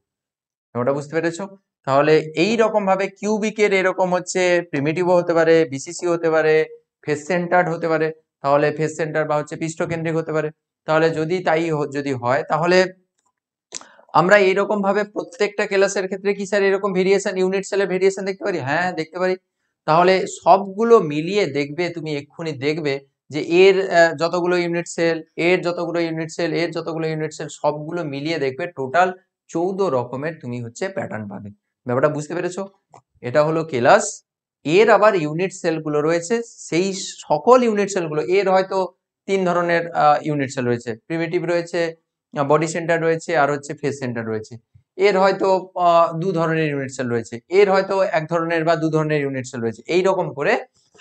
ওটা বুঝতে পেরেছো? তাহলে এই রকম ভাবে কিউবিকের এরকম হচ্ছে প্রিমিটিভও হতে পারে, বিসিসি হতে পারে, ফেস সেন্টার্ড হতে পারে, তাহলে ফেস সেন্টার বা হচ্ছে পৃষ্ঠকেন্দ্রিক হতে পারে। তাহলে যদি তাই যদি হয় তাহলে আমরা এইরকম ভাবে প্রত্যেকটা ক্লাসের ক্ষেত্রে কি স্যার এরকম ভেরিয়েশন, ইউনিট সেলের ভেরিয়েশন দেখতে পারি? হ্যাঁ দেখতে পারি। তাহলে সবগুলো মিলিয়ে দেখবে, তুমি এক্ষুনি দেখবে যে এর যতগুলো ইউনিট সেল, এর যতগুলো ইউনিট সেল, এর যতগুলো ইউনিট সেল, সবগুলো মিলিয়ে দেখবে টোটাল 14 রকমের তুমি হচ্ছে প্যাটার্ন পাবে। ব্যাপারটা বুঝতে পেরেছো? এটা হলো ক্লাস। এর আবার ইউনিট সেলগুলো রয়েছে, সেই সকল ইউনিট সেলগুলো, এর হয়তো 3 ধরনের ইউনিট সেল রয়েছে, প্রিমিটিভ রয়েছে, বডি সেন্টার রয়েছে, আর হচ্ছে ফেস সেন্টার রয়েছে। এর হয়তো 2 ধরনের ইউনিট সেল রয়েছে, এর হয়তো 1 ধরনের বা 2 ধরনের ইউনিট সেল রয়েছে। এই রকম করে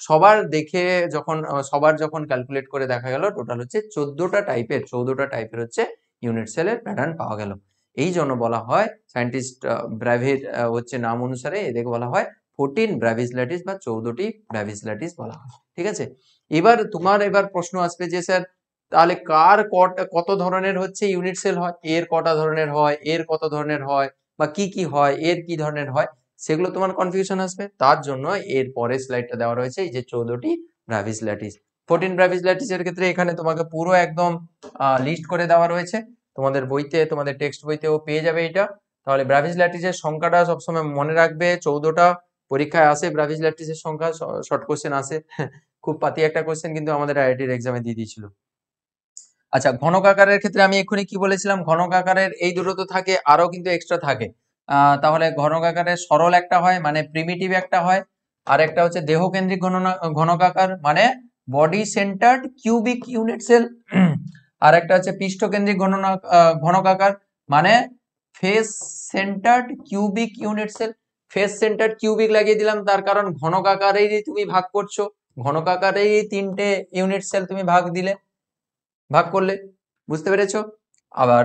সবার দেখে যখন সবার যখন ক্যালকুলেট করে দেখা গেল টোটাল হচ্ছে 14টা টাইপের হচ্ছে ইউনিট সেলের প্যাটার্ন পাওয়া গেল। এই জন্য বলা হয় সায়েন্টিস্ট ব্র্যাভির হচ্ছে নাম অনুসারে এদেরকে বলা হয় 14 ব্র্যাভিস ল্যাটিস বা 14টি ব্র্যাভিস ল্যাটিস বলা হয়। ঠিক আছে, এবার তোমার প্রশ্ন আসবে যে স্যার তাহলে কার কত ধরনের হচ্ছে ইউনিট সেল হয়, এর কটা ধরনের হয়, এর কত ধরনের হয়, বা কি কি হয়, এর কি ধরনের হয়, সেগুলো তোমার কনফিউশন আসবে। তার জন্য এর পরের স্লাইডটা দেওয়া রয়েছে, এই যে 14টি ব্র্যাভিস ল্যাটিস। 14 ব্র্যাভিস ল্যাটিস এর ক্ষেত্রে এখানে তোমাকে পুরো একদম লিস্ট করে দেওয়া রয়েছে, তোমাদের বইতে, তোমাদের টেক্সট বইতেও পেয়ে যাবে এটা। তাহলে ব্র্যাভিস ল্যাটিসের সংখ্যাটা সবসময় মনে রাখবে 14টা। পরীক্ষায় আসে ব্র্যাভিস ল্যাটিসের সংখ্যা, শর্ট কোশ্চেন আসে খুব পাতি একটা কোশ্চেন কিন্তু আমাদের আইআইটির এক্সামে দিয়ে দিয়েছিল। আচ্ছা, ঘনক আকারের ক্ষেত্রে আমি এক্ষুনি কি বলেছিলাম, ঘনক আকারের এই দুটো তো থাকে, আরো কিন্তু এক্সট্রা থাকে। তাহলে ঘনক আকারের সরল একটা হয় মানে প্রিমিটিভ একটা হয়, আর একটা হচ্ছে দেহকেন্দ্রিক ঘনক আকার মানে body centred cubic unit cell, আর একটা হচ্ছে পৃষ্ঠকেন্দ্রিক ঘনক আকার মানে face centred cubic unit cell. Face centred cubic লাগিয়ে দিলাম তার কারণ ঘনক আকারেরই তুমি ভাগ করছো, ঘনক আকারেরই 3টে ইউনিট সেল তুমি ভাগ করলে, বুঝতে পেরেছো? আবার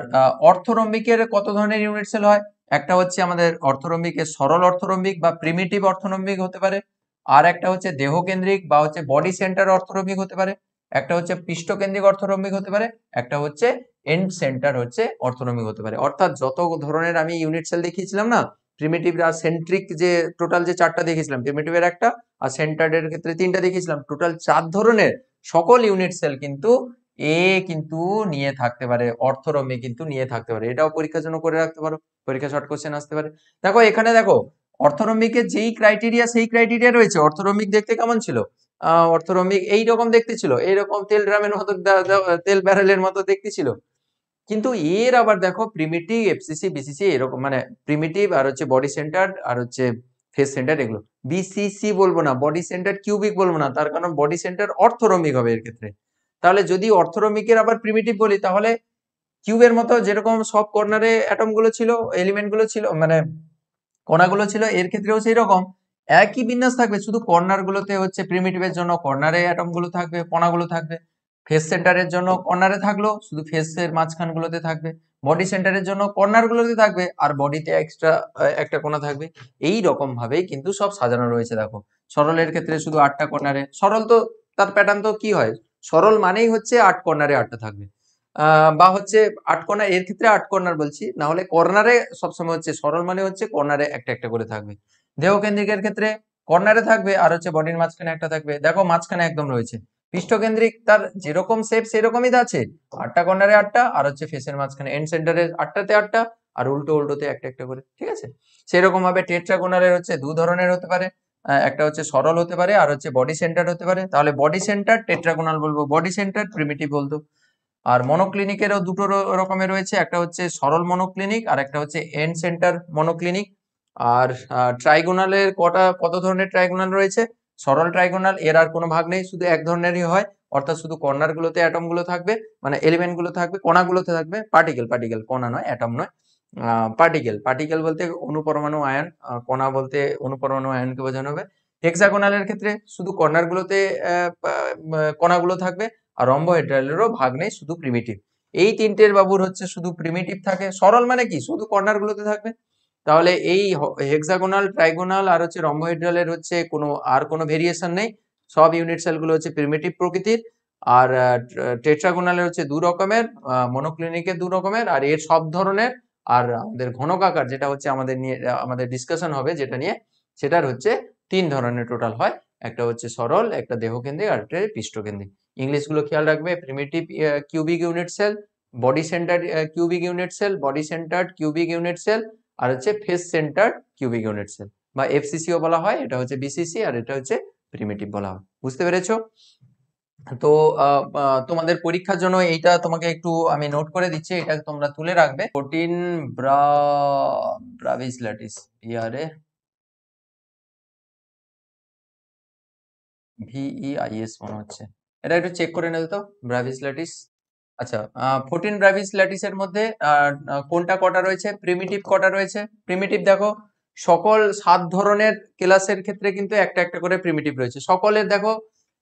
অর্থরম্বিকের কত ধরনের ইউনিট সেল হয়? একটা হচ্ছে আমাদের অর্থরম্বিকের সরল অর্থরম্বিক বা প্রিমিটিভ অর্থরম্বিক হতে পারে, আর একটা হচ্ছে দেহকেন্দ্রিক বা হচ্ছে বডি সেন্টার অর্থরম্বিক হতে পারে, একটা হচ্ছে পৃষ্ঠকেন্দ্রিক অর্থরম্বিক হতে পারে, একটা হচ্ছে এন্ড সেন্টার হচ্ছে অর্থরম্বিক হতে পারে। অর্থাৎ যত ধরনের আমি ইউনিট সেল দেখিয়েছিলাম না, প্রিমিটিভ আর সেন্ট্রিক যে টোটাল যে 4টা দেখিয়েছিলাম, প্রিমিটিভের একটা আর সেন্টার্ডের ক্ষেত্রে 3টা দেখিয়েছিলাম, টোটাল 4 ধরনের সকল ইউনিট সেল কিন্তু এ কিন্তু নিয়ে থাকতে পারে, অর্থরম্বে কিন্তু নিয়ে থাকতে পারে। এটাও পরীক্ষার জন্য করে রাখতে পারো, পরীক্ষা শর্ট কোশ্চেন আসতে পারে। দেখো এখানে দেখো অর্থরম্বিকের যেই ক্রাইটেরিয়া সেই ক্রাইটেরিয়া রয়েছে। অর্থরম্বিক দেখতে কেমন ছিল? অর্থরম্বিক এইরকম দেখতে ছিল, এইরকম তেল ড্রামের মতো, তেল ব্যারেলের মতো দেখতে ছিল। কিন্তু এর আবার দেখো প্রিমিটিভ, এফসিসি, বিসিসি এরকম মানে প্রিমিটিভ আর হচ্ছে বডি সেন্টার আর হচ্ছে ফেস সেন্টার, এগুলো বিসিসি বলবো না, বডি সেন্টার কিউবিক বলবো না, তার কারণ বডি সেন্টার অর্থরম্বিক হবে এর ক্ষেত্রে। তাহলে যদি অর্থরম্বিকের আবার প্রিমিটিভ বলি তাহলে কিউবের মতো যেরকম সব কর্নারে অ্যাটম গুলো ছিল, এলিমেন্ট গুলো ছিল, মানে কণাগুলো ছিল, এর ক্ষেত্রেও সেই রকম একই বিন্যাস থাকবে, শুধু কর্নার গুলোতে হচ্ছে প্রিমিটিভের জন্য কর্নারে অ্যাটম গুলো থাকবে, কণাগুলো থাকবে। ফেস সেন্টারের জন্য কর্নারে থাকলো, শুধু ফেসের মাঝখান গুলোতে থাকবে। বডি সেন্টারের জন্য কর্নার গুলোতে থাকবে আর বডিতে এক্সট্রা একটা কোণা থাকবে। এই রকম ভাবেই কিন্তু সব সাজানো রয়েছে। দেখো সরলের ক্ষেত্রে শুধু 8টা কর্নারে, সরল তো তার প্যাটার্ন তো কি হয়, সরল মানেই হচ্ছে 8 কর্নারে 8টা থাকবে, বা হচ্ছে 8 কর্নার, এর ক্ষেত্রে 8 কর্নার বলছি, না হলে কর্নারে সবসময় হচ্ছে সরল মানে হচ্ছে কর্নারে একটা একটা করে থাকবে। দেহকেন্দ্রিকের ক্ষেত্রে কর্নারে থাকবে আর হচ্ছে বডির মাঝখানে একটা থাকবে, দেখো মাঝখানে একদম রয়েছে। পৃষ্ঠকেন্দ্রিক তার যেরকম শেপ সেরকমই আছে, 8টা কর্নারে 8টা আর হচ্ছে ফেসের মাঝখানে এন্ড সেন্টারে 8টাতে 8টা আর উল্টোতে একটা একটা করে, ঠিক আছে। সেরকম ভাবে টেট্রাগোনালের হচ্ছে 2 ধরনের হতে পারে, একটা হচ্ছে সরল হতে পারে আর হচ্ছে বডি সেন্টার হতে পারে। তাহলে বডি সেন্টার টেট্রাগোনাল বলবো, বডি সেন্টার প্রিমিটিভ বলতো। আর মনোক্লিনিকেরও দুটো রকমের রয়েছে, একটা হচ্ছে সরল মনোক্লিনিক আর একটা হচ্ছে এন্ড সেন্টার মনোক্লিনিক। আর ট্রাইগোনালের কত ধরনের ট্রাইগোনাল রয়েছে? সরল ট্রাইগোনাল, এর আর কোনো ভাগ নেই, শুধু এক ধরনেরই হয়, অর্থাৎ শুধু কর্নার গুলোতে অ্যাটম গুলো থাকবে, মানে এলিমেন্ট গুলো থাকবে, কণাগুলোতে থাকবে, পার্টিকেল কণা নয়, অ্যাটম নয়, পার্টিকেল বলতে অনুপরমাণু আয়ন, কণা বলতে অনুপরমাণু আয়নকে বোঝানো হবে। হেক্সাগোনালের ক্ষেত্রে শুধু কর্নার গুলোতে কণাগুলো থাকবে, আর রম্বোহেড্রালেরও ভাগ নেই, শুধু প্রিমিটিভ। এই তিনটের বাবুর হচ্ছে শুধু প্রিমিটিভ থাকে। সরল মানে কি, শুধু কর্নার গুলোতে থাকবে। তাহলে এই হেক্সাগোনাল, ট্রাইগোনাল আর হচ্ছে রম্বোহেড্রালের হচ্ছে কোনো ভেরিয়েশন নেই, সব ইউনিট সেল গুলো হচ্ছে প্রিমিটিভ প্রকৃতির। আর টেট্রাগোনালের হচ্ছে 2 রকমের, মনোক্লিনিকের 2 রকমের, আর এর সব ধরনের। আর আমাদের ঘনকাকার যেটা হচ্ছে আমাদের নিয়ে আমাদের ডিসকাশন হবে যেটা নিয়ে, সেটার হচ্ছে 3 ধরনের টোটাল হয়। একটা হচ্ছে সরল, একটা দেহকেন্দ্রিক, আর একটা পৃষ্ঠকেন্দ্রিক। ইংলিশগুলো খেয়াল রাখবে: primitive cubic unit cell, body centred cubic unit cell, body centred cubic unit cell, আর হচ্ছে face centred cubic unit cell, বা এফসিসিও বলা হয়। এটা হচ্ছে বিসিসি, আর এটা হচ্ছে প্রিমিটিভ বলা হয়। বুঝতে পেরেছো? তো তোমাদের পরীক্ষার জন্য এইটা তোমাকে একটু আমি নোট করে দিচ্ছি, এটা তোমরা তুলে রাখবে। প্রোটিন ব্রাভিস ল্যাটিস, ইয়ারে ভিইআইএস মনে হচ্ছে। এটা একটু চেক করে নেবে তো, ব্রাভিস ল্যাটিস। আচ্ছা, প্রোটিন ব্রাভিস ল্যাটিসের মধ্যে কোনটা কটা রয়েছে? প্রিমিটিভ কটা রয়েছে? প্রিমিটিভ দেখো, সকল 7 ধরনের ক্লাসের ক্ষেত্রে কিন্তু একটা একটা করে প্রিমিটিভ রয়েছে সকলের। দেখো,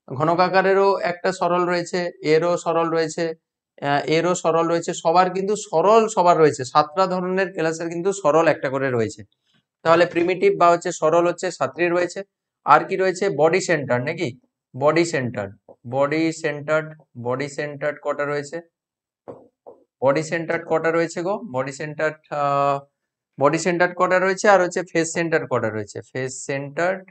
ঘনকাকারেরও একটা সরল রয়েছে, এরও সরল রয়েছে, এরও সরল রয়েছে, সবার কিন্তু সরল সবার রয়েছে। 7টা ধরনের ক্লাসের কিন্তু সরল একটা করে রয়েছে। তাহলে প্রিমিটিভ বা হচ্ছে সরল হচ্ছে 7টি রয়েছে। আর কি রয়েছে? বডি সেন্টার নাকি? Body centre, body centred, body centred কটা রয়েছে? বডি সেন্টার্ড কটা রয়েছে গো? বডি সেন্টার্ড, বডি সেন্টার্ড কটা রয়েছে? আর হচ্ছে ফেস সেন্টার কটা রয়েছে? ফেস সেন্টার্ড,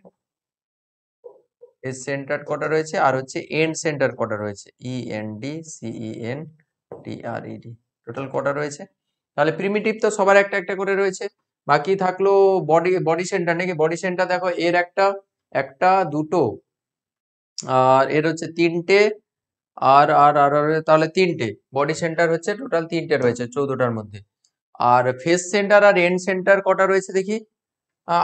ফেস সেন্টার্ড কটা রয়েছে? আর হচ্ছে এন্ড সেন্টার কটা রয়েছে? ENDCENTRED, টোটাল কটা রয়েছে? তাহলে প্রিমিটিভ তো সবার একটা একটা করে রয়েছে। বাকি থাকলো বডি, বডি সেন্টার নাকি? বডি সেন্টার দেখো, এর একটা, একটা, দুটো, আর এর হচ্ছে 3টে, আর তাহলে 3টে বডি সেন্টার হচ্ছে, টোটাল 3টে রয়েছে 14টার মধ্যে। আর ফেস সেন্টার আর এন্ড সেন্টার কটা রয়েছে দেখি?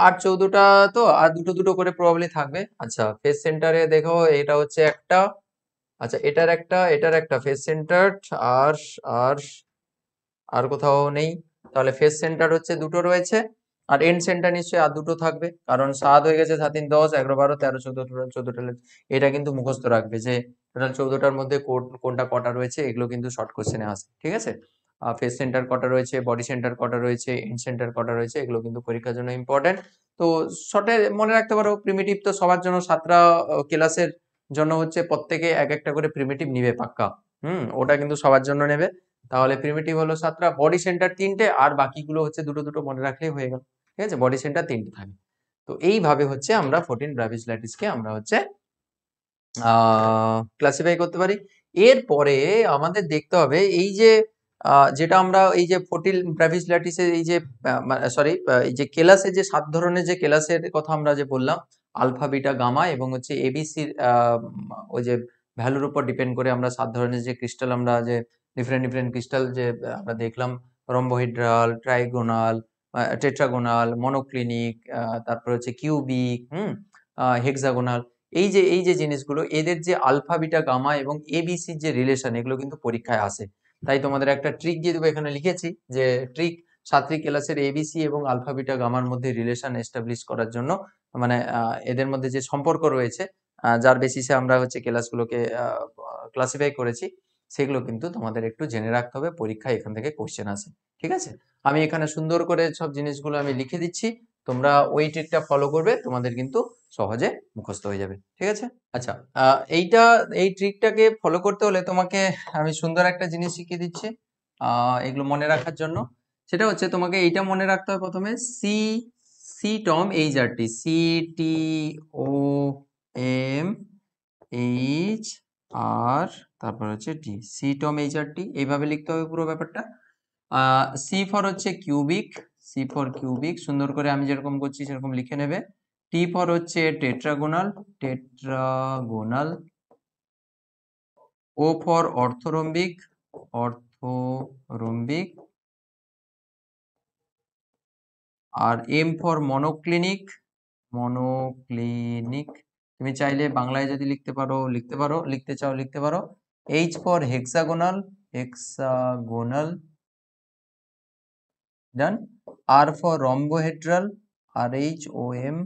আর 14টা। তো আর দুটো দুটো করে প্রবাবলি থাকবে। আচ্ছা, ফেস সেন্টারে দেখো, এটা হচ্ছে একটা, আচ্ছা এটার একটা, এটার একটা ফেস সেন্টার। আর আর আর কোথাও নেই। তাহলে ফেস সেন্টার হচ্ছে দুটো রয়েছে, আর এন্ড সেন্টার নিশ্চয়ই আর দুটো থাকবে, কারণ 7 হয়ে গেছে, 7 3 10, 11 12 13 14, টোটাল 14টা। এটা কিন্তু মুখস্থ রাখবে যে টোটাল 14টার মধ্যে কোনটা কটা রয়েছে, এগুলো কিন্তু শর্ট কোশ্চেনে আসে। ঠিক আছে? ফেস সেন্টার কটা রয়েছে, বডি সেন্টার কটা রয়েছে, এন্ড সেন্টার কটা রয়েছে, এগুলো কিন্তু পরীক্ষার জন্য ইম্পর্টেন্ট। তো শর্টে মনে রাখতে পারো, প্রিমিটিভ তো সবার জন্য 7টা ক্লাসের জন্য হচ্ছে প্রত্যেকে এক একটা করে প্রিমিটিভ নিবে পাক্কা। ওটা কিন্তু সবার জন্য নেবে। তাহলে প্রিমিটিভ হলো 7টা, বডি সেন্টার 3টে, আর বাকিগুলো হচ্ছে দুটো দুটো মনে রাখলেই হয়ে গেল। ঠিক আছে? বডি সেন্টার 3টে থাকে। তো এইভাবে হচ্ছে আমরা 14 ব্রাভিসল্যাটিসকে আমরা হচ্ছে ক্লাসিফাই করতে পারি। এরপরে আমাদের দেখতে হবে এই যে যেটা আমরা এই যে 14 ব্রাভিসল্যাটিসের এই যে সরি, এই যে কেলাসের যে 7 ধরনের যে কেলাসের কথা আমরা যে বললাম, আলফা বিটা গামা এবং হচ্ছে এবিসির ওই যে ভ্যালুর উপর ডিপেন্ড করে আমরা 7 ধরনের যে ক্রিস্টাল, আমরা যে ডিফারেন্ট ডিফারেন্ট ক্রিস্টাল যে আমরা দেখলাম, রম্বোহেড্রাল, ট্রাইগোনাল, টেট্রাগোনাল, মনোক্লিনিক, তারপর হচ্ছে কিউবিক, হেক্সাগোনাল। এই যে জিনিসগুলো, এদের যে আলফা বিটা গামা এবং এবিসির যে রিলেশন, এগুলো কিন্তু পরীক্ষায় আসে। তাই তোমাদের একটা ট্রিক দিয়ে দেবো, এখানে লিখেছি যে ট্রিক: 7টি ক্লাসের এবিসি এবং আলফা বিটা গামার মধ্যে রিলেশন এস্টাবলিশ করার জন্য, মানে এদের মধ্যে যে সম্পর্ক রয়েছে, যার বেসিসে আমরা হচ্ছে ক্লাসগুলোকে ক্লাসিফাই করেছি, সেগুলো কিন্তু তোমাদের একটু জেনে রাখতে হবে, পরীক্ষায় এখান থেকে কোশ্চেন আসে। ঠিক আছে? আমি এখানে সুন্দর করে সব জিনিসগুলো আমি লিখে দিচ্ছি, তোমরা ওই ট্রিকটা ফলো করবে, তোমাদের কিন্তু সহজে মুখস্থ হয়ে যাবে। ঠিক আছে? আচ্ছা, এই ট্রিকটাকে ফলো করতে হলে তোমাকে আমি সুন্দর একটা জিনিস শিখিয়ে দিচ্ছি এগুলো মনে রাখার জন্য। সেটা হচ্ছে, তোমাকে এইটা মনে রাখতে হবে প্রথমে: সি, সি টম এইচআরটি, CTOM, তারপর হচ্ছে টি, সি টম এইচআরটি, এইভাবে লিখতে হবে পুরো ব্যাপারটা। সি ফর হচ্ছে কিউবিক, সি ফর কিউবিক, সুন্দর করে আমি যেরকম করছি সেরকম লিখে নেবে। টি ফর হচ্ছে tetragonal, tetragonal. O for orthorhombic, orthorhombic. আর এম ফর মনোক্লিনিক, মনোক্লিনিক। তুমি চাইলে বাংলায় যদি লিখতে পারো লিখতে পারো, লিখতে চাও লিখতে পারো। H for hexagonal, hexagonal. Done. R for rhombohedral, RHOMBOHEDRAL,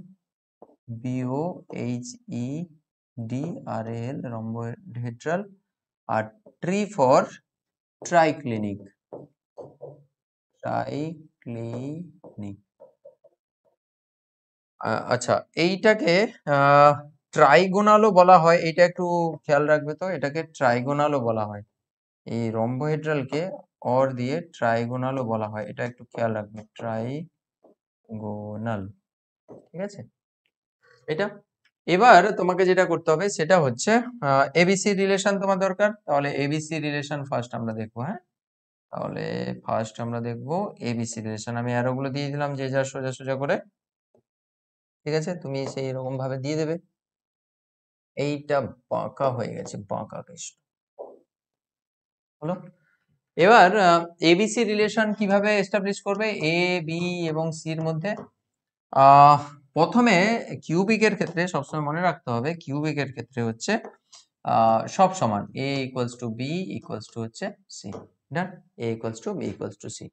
rhombohedral. আর ট্রি ফর ট্রাইক্লিনিক, ট্রাইক্লিনিক। আচ্ছা, এইটাকে ট্রাইগোনালও বলা হয়, এটা একটু খেয়াল রাখবে। তো এটাকে ট্রাইগোনালও বলা হয়, এই রম্বোহেড্রালকে অর দিয়ে ট্রাইগোনালও বলা হয়, এটা একটু খেয়াল রাখবে, ট্রাইগোনাল। ঠিক আছে এটা। এবার তোমাকে যেটা করতে হবে সেটা হচ্ছে এবিসি রিলেশন তোমার দরকার। তাহলে এবিসি রিলেশন ফার্স্ট আমরা দেখবো। হ্যাঁ, তাহলে ফার্স্ট আমরা দেখবো এবিসি রিলেশন। আমি অ্যারোগুলো দিয়ে দিলাম যে যা সোজা সোজা করে। ঠিক আছে, তুমি সেই রকম ভাবে দিয়ে দেবে। এইটা বাঁকা হয়ে গেছে, বাঁকা কৃষ্ণ হলো। এবার এবিসি রিলেশন কিভাবে এস্টাবলিশ করবে এ বি এবং সি এর মধ্যে? আহ প্রথমে কিউবিকের ক্ষেত্রে সবসময় মনে রাখতে হবে, কিউবিকের ক্ষেত্রে হচ্ছে সব সমান, a equals to b equals to হচ্ছে c. Done, a equals to b equals to c.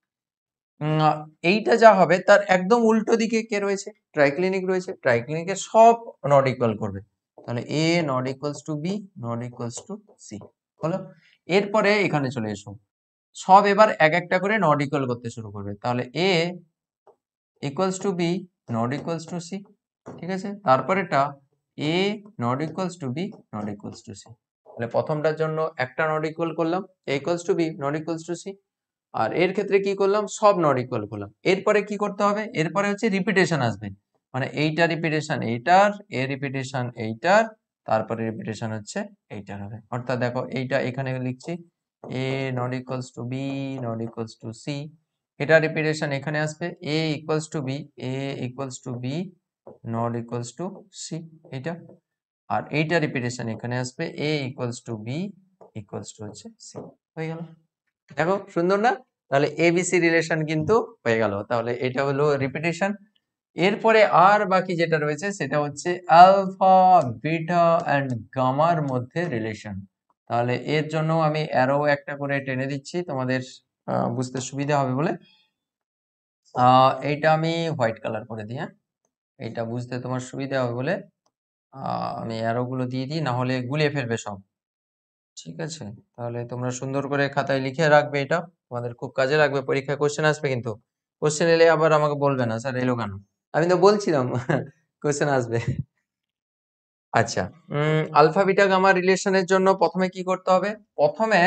এইটা যা হবে তার একদম উল্টো দিকে কে রয়েছে? ট্রাইক্লিনিক রয়েছে। ট্রাইক্লিনিকের সব নট ইকুয়াল করবে। তাহলে a not equals to b not equals to c হলো। এরপরে এখানে চলে এসো, সব এবার এক একটা করে নট ইকুয়াল করতে শুরু করবে। তাহলে a equals to b not equals to c. ঠিক আছে, তারপরেটা a not equals to b not equals to c. তাহলে প্রথমটার জন্য একটা নট ইকুয়াল করলাম, a equals to b not equals to c. আর এর ক্ষেত্রে কি করলাম, সব নট ইকুয়াল করলাম। এরপরে কি করতে হবে, এরপরে হচ্ছে রিপিটেশন আসবে, মানে এইটা রিপিটেশন এইটার, এ রিপিটেশন এইটার, তারপরে রিপিটেশন হচ্ছে এইটার হবে। অর্থাৎ দেখো এইটা এখানে লিখছি, a not equals to b not equals to c, এটা রিপিটেশন এখানে আসবে, a equals to b a equals to b not equals to c এটা। আর এইটা রিপিটেশন এখানে আসবে, a equals to b equals to হচ্ছে সি। হয়ে গেল, দেখো সুন্দর না? তাহলে এবিসি রিলেশন কিন্তু হয়ে গেল। তাহলে এটা হলো রিপিটেশন। এরপরে আর বাকি যেটা রয়েছে সেটা হচ্ছে আলফা বিটা এন্ড গামার মধ্যে রিলেশন। তাহলে এর জন্য আমি অ্যারো একটা করে টেনে দিচ্ছি তোমাদের বুঝতে সুবিধা হবে বলে। এইটা আমি হোয়াইট কালার করে দিই। হ্যাঁ, এইটা বুঝতে তোমার সুবিধা হবে বলে আমি অ্যারো গুলো দিয়ে দিই, না হলে গুলিয়ে ফেলবে সব। ঠিক আছে, তাহলে তোমরা সুন্দর করে খাতায় লিখে রাখবে, এটা তোমাদের খুব কাজে লাগবে। পরীক্ষায় কোশ্চেন আসবে, কিন্তু কোশ্চেন এলে আবার আমাকে বলবে না স্যার এলো কেন। আমি তো বলছিলাম কোশ্চেন আসবে। আচ্ছা, আলফা বিটা গামা রিলেশনের জন্য প্রথমে কি করতে হবে? প্রথমে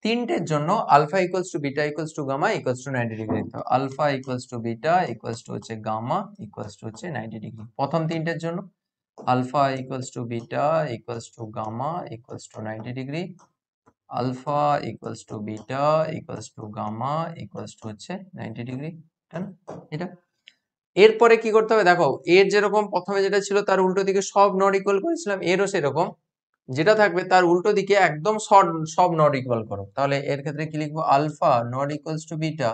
তিনটের জন্য alpha equals to beta equals to gamma equals to 90 degree লিখতে হবে। Alpha equals to beta equals to হচ্ছে গামা ইকুয়ালস টু হচ্ছে 90 ডিগ্রি। প্রথম তিনটের জন্য alpha equals to beta equals to gamma equals to 90 degree, alpha equals to beta equals to gamma equals to হচ্ছে 90 degree. এটা এরপরে কি করতে হবে, দেখো এর যেরকম প্রথমে যেটা ছিল তার উল্টো দিকে সব নট ইকুয়াল করেছিলাম, এরও সেরকম যেটা থাকবে তার উল্টো দিকে একদম সব নট ইকুয়াল করো। তাহলে এর ক্ষেত্রে কি লিখবো, alpha not equals to beta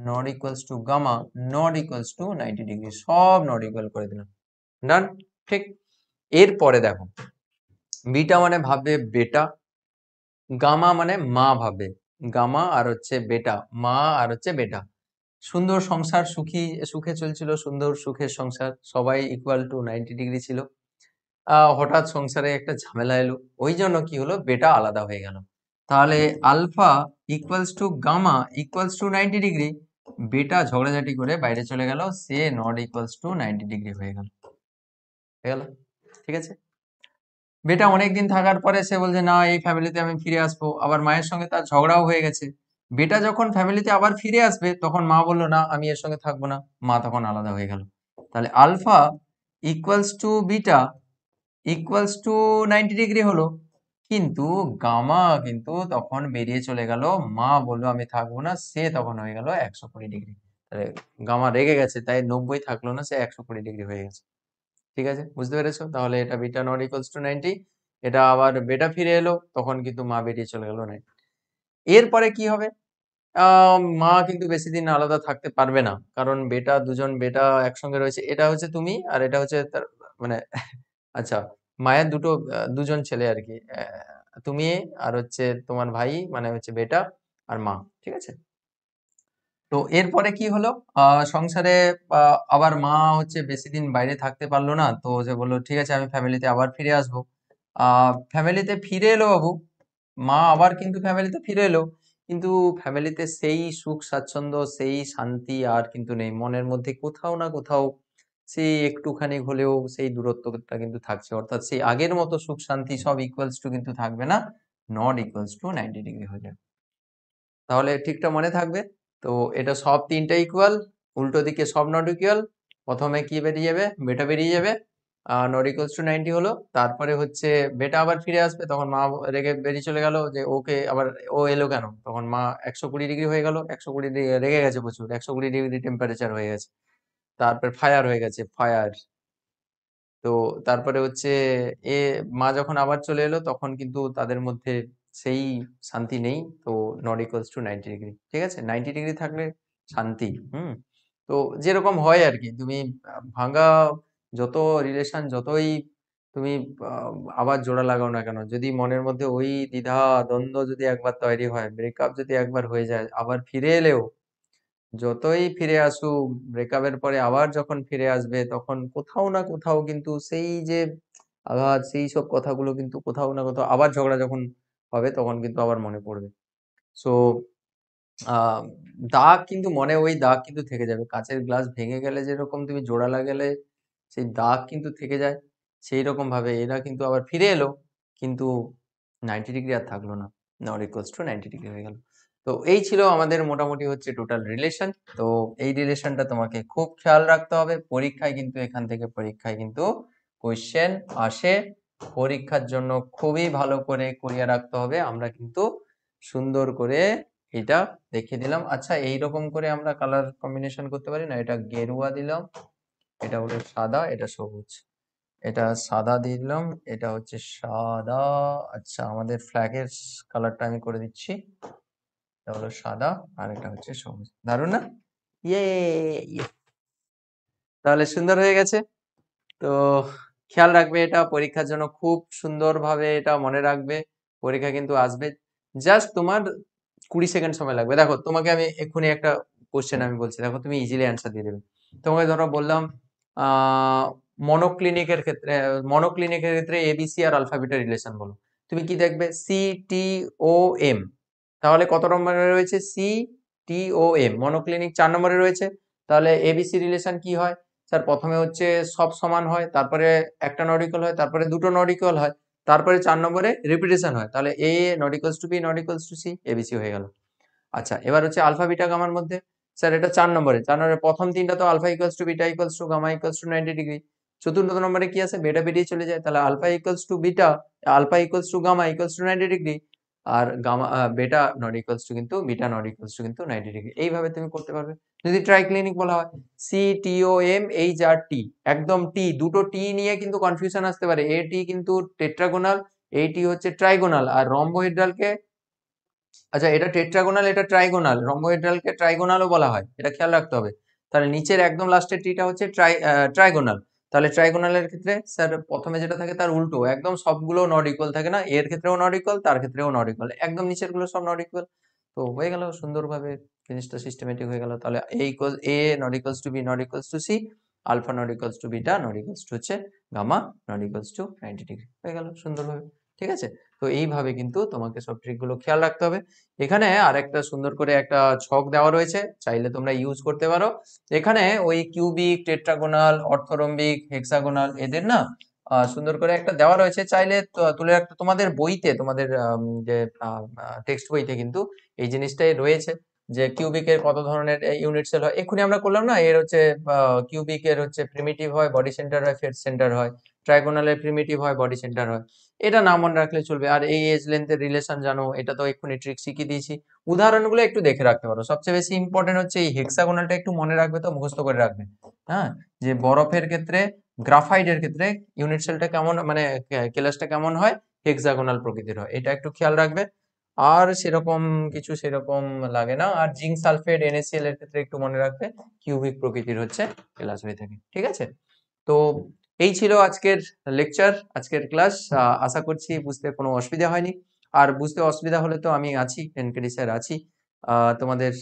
not equals to gamma not equals to 90 degree, সব নট ইকুয়াল করে দিলাম। ডান, ঠিক। এরপরে দেখো বিটা মানে ভাববে বেটা, গামা মানে মা ভাবে, গামা আর হচ্ছে বেটা, মা আর হচ্ছে বেটা। সুন্দর সংসার, সুখে চলছিল, সুন্দর সুখের সংসার, সবাই ইকুয়াল টু 90 ডিগ্রি ছিল। হঠাৎ সংসারে একটা ঝামেলা এলো, ওই জন্য কি হলো, বেটা আলাদা হয়ে গেল। তাহলে alpha equals to gamma equals to 90 degree, beta ঝগড়াঝাটি করে বাইরে চলে গেল, সে নট ইকুয়ালস টু 90 ডিগ্রি হয়ে গেল। ঠিক আছে, বেটা অনেকদিন থাকার পরে সে বলছে না এই ফ্যামিলিতে আমি ফিরে আসবো, আবার মায়ের সঙ্গে তার ঝগড়াও হয়ে গেছে। বেটা যখন ফ্যামিলিতে আবার ফিরে আসবে তখন মা বললো না আমি এর সঙ্গে থাকবো না, মা তখন আলাদা হয়ে গেল। তাহলে alpha equals to beta equals to 90 degree হলো, কিন্তু গামা কিন্তু তখন বেরিয়ে চলে গেল, মা বললো আমি থাকবো না, সে তখন হয়ে গেল 120 ডিগ্রি। তাহলে গামা রেগে গেছে তাই 90 থাকলো না, সে 120 ডিগ্রি হয়ে গেছে। ঠিক আছে, বুঝতে পেরেছো? তাহলে এটা বিটা নট ইকুয়ালস টু 90, এটা আবার বেটা ফিরে এলো, তখন কিন্তু মা বেরিয়ে চলে গেল 90। এরপরে কি হবে, মা কিন্তু বেশি দিন আলাদা থাকতে পারবে না, কারণ বেটা দুজন বেটা একসঙ্গে রয়েছে, এটা হচ্ছে তুমি আর এটা হচ্ছে তার মানে আচ্ছা, মায়ের দুজন ছেলে আর কি, তুমি আর হচ্ছে তোমার ভাই, মানে হচ্ছে বেটা আর মা। ঠিক আছে, তো এরপরে কি হলো, সংসারে আবার মা হচ্ছে বেশি দিন বাইরে থাকতে পারলো না, তো যে বললো ঠিক আছে আমি ফ্যামিলিতে আবার ফিরে আসবো। ফ্যামিলিতে ফিরে এলো বাবু, মা আবার কিন্তু ফ্যামিলিতে ফিরে এলো, কিন্তু ফ্যামিলিতে সেই সুখ স্বাচ্ছন্দ্য সেই শান্তি আর কিন্তু নেই, মনের মধ্যে কোথাও না কোথাও সেই একটুখানি হলেও সেই দূরত্বটা কিন্তু থাকছে, অর্থাৎ সেই আগের মতো সুখ শান্তি সব ইকুয়ালস টু কিন্তু থাকবে না, নট ইকুয়ালস টু 90 ডিগ্রি হয়ে যাবে। তাহলে ঠিকটা মনে থাকবে। তো এটা সব তিনটা ইকুয়াল, উল্টো দিকে সব নট ইকুয়াল। প্রথমে কি বেরিয়ে যাবে, বেটা বেরিয়ে যাবে, নট ইকুয়ালস টু 90 হলো। তারপরে হচ্ছে বেটা আবার ফিরে আসবে, তখন মা রেগে বেরিয়ে চলে গেল যে ওকে আবার ও এলো কেন, তখন মা 120 ডিগ্রি হয়ে গেল, 120 ডিগ্রি রেগে গেছে প্রচুর, 120 ডিগ্রি টেম্পারেচার হয়ে গেছে, তারপর ফায়ার হয়ে গেছে, ফায়ার। তো তারপরে হচ্ছে এ মা যখন আবার চলে এলো তখন কিন্তু তাদের মধ্যে সেই শান্তি নেই। তো নট ইকুয়ালস টু 90 ডিগ্রি, ঠিক আছে, 90 ডিগ্রি থাকলে শান্তি। তো যেরকম হয় আর কি, তুমি ভাঙা যত রিলেশন, যতই তুমি আহ, আবার জোড়া লাগাও না কেন, যদি মনের মধ্যে ওই দ্বিধা দ্বন্দ্ব যদি একবার তৈরি হয়, ব্রেকআপ যদি একবার হয়ে যায়, আবার ফিরে এলেও, যতই ফিরে আসুক, ব্রেকআপের পরে আবার যখন ফিরে আসবে তখন কোথাও না কোথাও কিন্তু সেই যে আঘাত, সেই সব কথাগুলো কিন্তু কোথাও না কোথাও আবার ঝগড়া যখন হবে তখন কিন্তু আবার মনে পড়বে। সো আহ দাগ কিন্তু মনে, ওই দাগ কিন্তু থেকে যাবে, কাঁচের গ্লাস ভেঙে গেলে যেরকম তুমি জোড়া লাগালে সেই দাগ কিন্তু থেকে যায়, সেই রকম ভাবে এরা কিন্তু আবার ফিরে এলো, কিন্তু 90 ডিগ্রি আর থাকলো না, নট ইকুয়ালস টু 90 ডিগ্রি হয়ে গেল। তো এই ছিল আমাদের মোটামুটি হচ্ছে টোটাল রিলেশন। তো এই রিলেশনটা তোমাকে খুব খেয়াল রাখতে হবে, পরীক্ষায় কিন্তু এখান থেকে পরীক্ষায় কিন্তু কোয়েশ্চেন আসে, পরীক্ষার জন্য খুবই ভালো করে করিয়ে রাখতে হবে। আমরা কিন্তু সুন্দর করে এটা দেখিয়ে দিলাম। আচ্ছা, এইরকম করে আমরা কালার কম্বিনেশন করতে পারি না, এটা গেরুয়া দিলাম, এটা হলো সাদা, এটা সবুজ, এটা সাদা দিলাম, এটা হচ্ছে সাদা। আচ্ছা, আমাদের ফ্ল্যাগের কালারটা আমি করে দিচ্ছি, এটা হলো সাদা, আর এটা হচ্ছে সবুজ। দারুণ না? ইয়ে, তাহলে সুন্দর হয়ে গেছে। তো খেয়াল রাখবে, এটা পরীক্ষার জন্য খুব সুন্দরভাবে এটা মনে রাখবে, পরীক্ষা কিন্তু আসবে, জাস্ট তোমার 20 সেকেন্ড সময় লাগবে। দেখো তোমাকে আমি এক্ষুনি একটা কোশ্চেন আমি বলছি, দেখো তুমি ইজিলি অ্যান্সার দিয়ে দেবে। তোমাকে ধরো বললাম আহ মনোক্লিনিকের ক্ষেত্রে এবিসি আর আলফাবেটের রিলেশন বলো, তুমি কি দেখবে, CTOM, তাহলে কত নম্বরে রয়েছে, CTOM, মনোক্লিনিক 4 নম্বরে রয়েছে। তাহলে এবিসি রিলেশন কি হয়, স্যার প্রথমে হচ্ছে সব সমান হয়, তারপরে একটা নট ইকুয়াল হয়, তারপরে দুটো নট ইকুয়াল হয়, তারপরে 4 নম্বরে রিপিটেশন হয়, তাহলে a not equals to b not equals to c, abc হয়ে গেল। আচ্ছা, এবার হচ্ছে আলফা বিটা গামার মধ্যে, স্যার এটা 4 নম্বরে প্রথম তিনটা তো alpha equals to beta equals to gamma equals to 90 degree, চতুর্থ নম্বরে কি আছে, বেটা বেরিয়ে চলে যায়, তাহলে alpha equals to beta, alpha equals to gamma equals to 90 degree, আর gamma beta not equals to কিন্তু বিটা নট ইকুয়ালস টু কিন্তু 90 ডিগ্রি। এইভাবে তুমি করতে পারবে। যদি ট্রাইক্লিনিক বলা হয়, CTOM, এইচ আর টি, একদম টি, দুটো টি নিয়ে কিন্তু কনফিউশন আসতে পারে, এ টি কিন্তু টেট্রাগোনাল, এই টি হচ্ছে ট্রাইগোনাল, আর রম্বোহেড্রালকে, আচ্ছা এটা টেট্রাগোনাল, এটা ট্রাইগোনাল, রম্বোহেড্রালকে ট্রাইগোনালও বলা হয়, এটা খেয়াল রাখতে হবে। তাহলে নিচের একদম লাস্টের টিটা হচ্ছে ট্রাইগোনাল, তাহলে ট্রাইগোনালের ক্ষেত্রে স্যার প্রথমে যেটা থাকে তার উল্টো, একদম সবগুলো নট ইকুয়াল থাকে না, এর ক্ষেত্রেও নট ইকুয়াল, তার ক্ষেত্রেও নট ইকুয়াল, একদম নিচের গুলো সব নট ইকুয়াল। তো হয়ে গেল সুন্দরভাবে, জিনিসটা সিস্টেমেটিক হয়ে গেল। তাহলে a not equals to b not equals to c, alpha not equals to beta not equals to হচ্ছে gamma not equals to 90 degree, হয়ে গেল সুন্দরভাবে। ঠিক আছে, তো এইভাবে কিন্তু তোমাকে সব ট্রিকগুলো খেয়াল রাখতে হবে। এখানে আরেকটা সুন্দর করে একটা ছক দেওয়া রয়েছে, চাইলে তোমরা ইউজ করতে পারো। এখানে ওই কিউবিক, টেট্রাগোনাল, অর্থরম্বিক, হেক্সাগোনাল এদের না সুন্দর করে একটা দেওয়া রয়েছে, চাইলে তুলে রাখতে, তোমাদের বইতে, তোমাদের যে টেক্সট বইতে কিন্তু এই জিনিসটাই রয়েছে, যে কিউবিকের কত ধরনের ইউনিট সেল হয়, এক্ষুনি আমরা করলাম না, এর হচ্ছে কিউবিকের হচ্ছে প্রিমিটিভ হয়, বডি সেন্টার হয়, ফেড সেন্টার হয়, ট্রাইগোনালের প্রিমিটিভ হয়, বডি সেন্টার হয়, এটা না মনে রাখলে চলবে। আর এই এজ লেন্থের রিলেশন জানো, এটা তো এক্ষুনি ট্রিক শিখিয়ে দিয়েছি, উদাহরণগুলো একটু দেখে রাখতে পারো। সবচেয়ে বেশি ইম্পর্টেন্ট হচ্ছে এই হেক্সাগোনালটা একটু মনে রাখবে, তো মুখস্থ করে রাখবে। হ্যাঁ, যে বরফের ক্ষেত্রে, গ্রাফাইটের ক্ষেত্রে ইউনিট সেলটা কেমন, মানে কেলাসটা কেমন হয়, হেক্সাগোনাল প্রকৃতির হয়, এটা একটু খেয়াল রাখবে। আর সেরকম কিছু সেরকম লাগে না। আর জিঙ্ক সালফেট, NaCl এর ক্ষেত্রে একটু মনে রাখবে, কিউবিক প্রকৃতির হচ্ছে কেলাস হয়ে থাকে। ঠিক আছে, তো এই ছিল আজকের লেকচার, আজকের ক্লাস। আশা করছি বুঝতে কোনো অসুবিধা হয়নি। আর বুঝতে অসুবিধা হলে তো আমি আছি, এনকেডি স্যার আছি, তোমাদের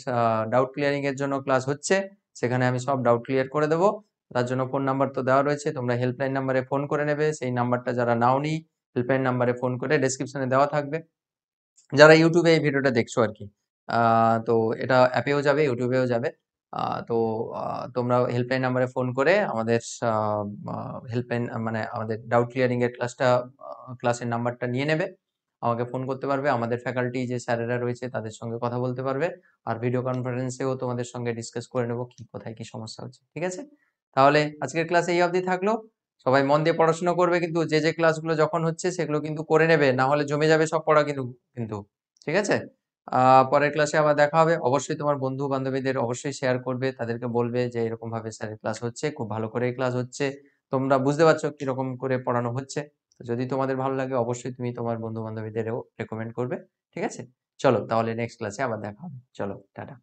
ডাউট ক্লিয়ারিং এর জন্য ক্লাস হচ্ছে, সেখানে আমি সব ডাউট ক্লিয়ার করে দেবো। তার জন্য ফোন নাম্বার তো দেওয়া রয়েছে, তোমরা হেল্পলাইন নাম্বারে ফোন করে নেবে, সেই নাম্বারটা যারা নাওনি হেল্পলাইন নাম্বারে ফোন করে, ডেসক্রিপশনে দেওয়া থাকবে। যারা ইউটিউবে এই ভিডিওটা দেখছো আর কি, তো এটা অ্যাপেও যাবে, ইউটিউবেও যাবে, তো তোমরা হেল্পলাইন নাম্বারে ফোন করে আমাদের হেল্পলাইন মানে আমাদের ডাউট ক্লিয়ারিং এর ক্লাসের নাম্বারটা নিয়ে নেবে। আমাকে ফোন করতে পারবে। আমাদের ফ্যাকাল্টি যে স্যারেরা রয়েছে তাদের সঙ্গে কথা বলতে পারবে। আর ভিডিও কনফারেন্সেও তোমাদের সঙ্গে ডিসকাস করে নেব কোথায় কি সমস্যা হচ্ছে। ঠিক আছে? তাহলে আজকের ক্লাস এই অবধি থাকলো। সবাই মন দিয়ে পড়াশোনা করবে, কিন্তু যে ক্লাসগুলো যখন হচ্ছে সেগুলো কিন্তু করে নেবে, না হলে জমে যাবে সব পড়া কিন্তু ঠিক আছে? পরের ক্লাসে আবার দেখা হবে। অবশ্যই তোমার বন্ধু বান্ধবীদের অবশ্যই শেয়ার করবে, তাদেরকে বলবে যে এরকম ভাবে স্যারের ক্লাস হচ্ছে, খুব ভালো করে ক্লাস হচ্ছে, তোমরা বুঝতে পারছো কিরকম করে পড়ানো হচ্ছে। তো যদি তোমাদের ভালো লাগে অবশ্যই তুমি তোমার বন্ধু বান্ধবীদেরও রেকমেন্ড করবে। ঠিক আছে? চলো তাহলে নেক্সট ক্লাসে আবার দেখা হবে। চলো টাটা।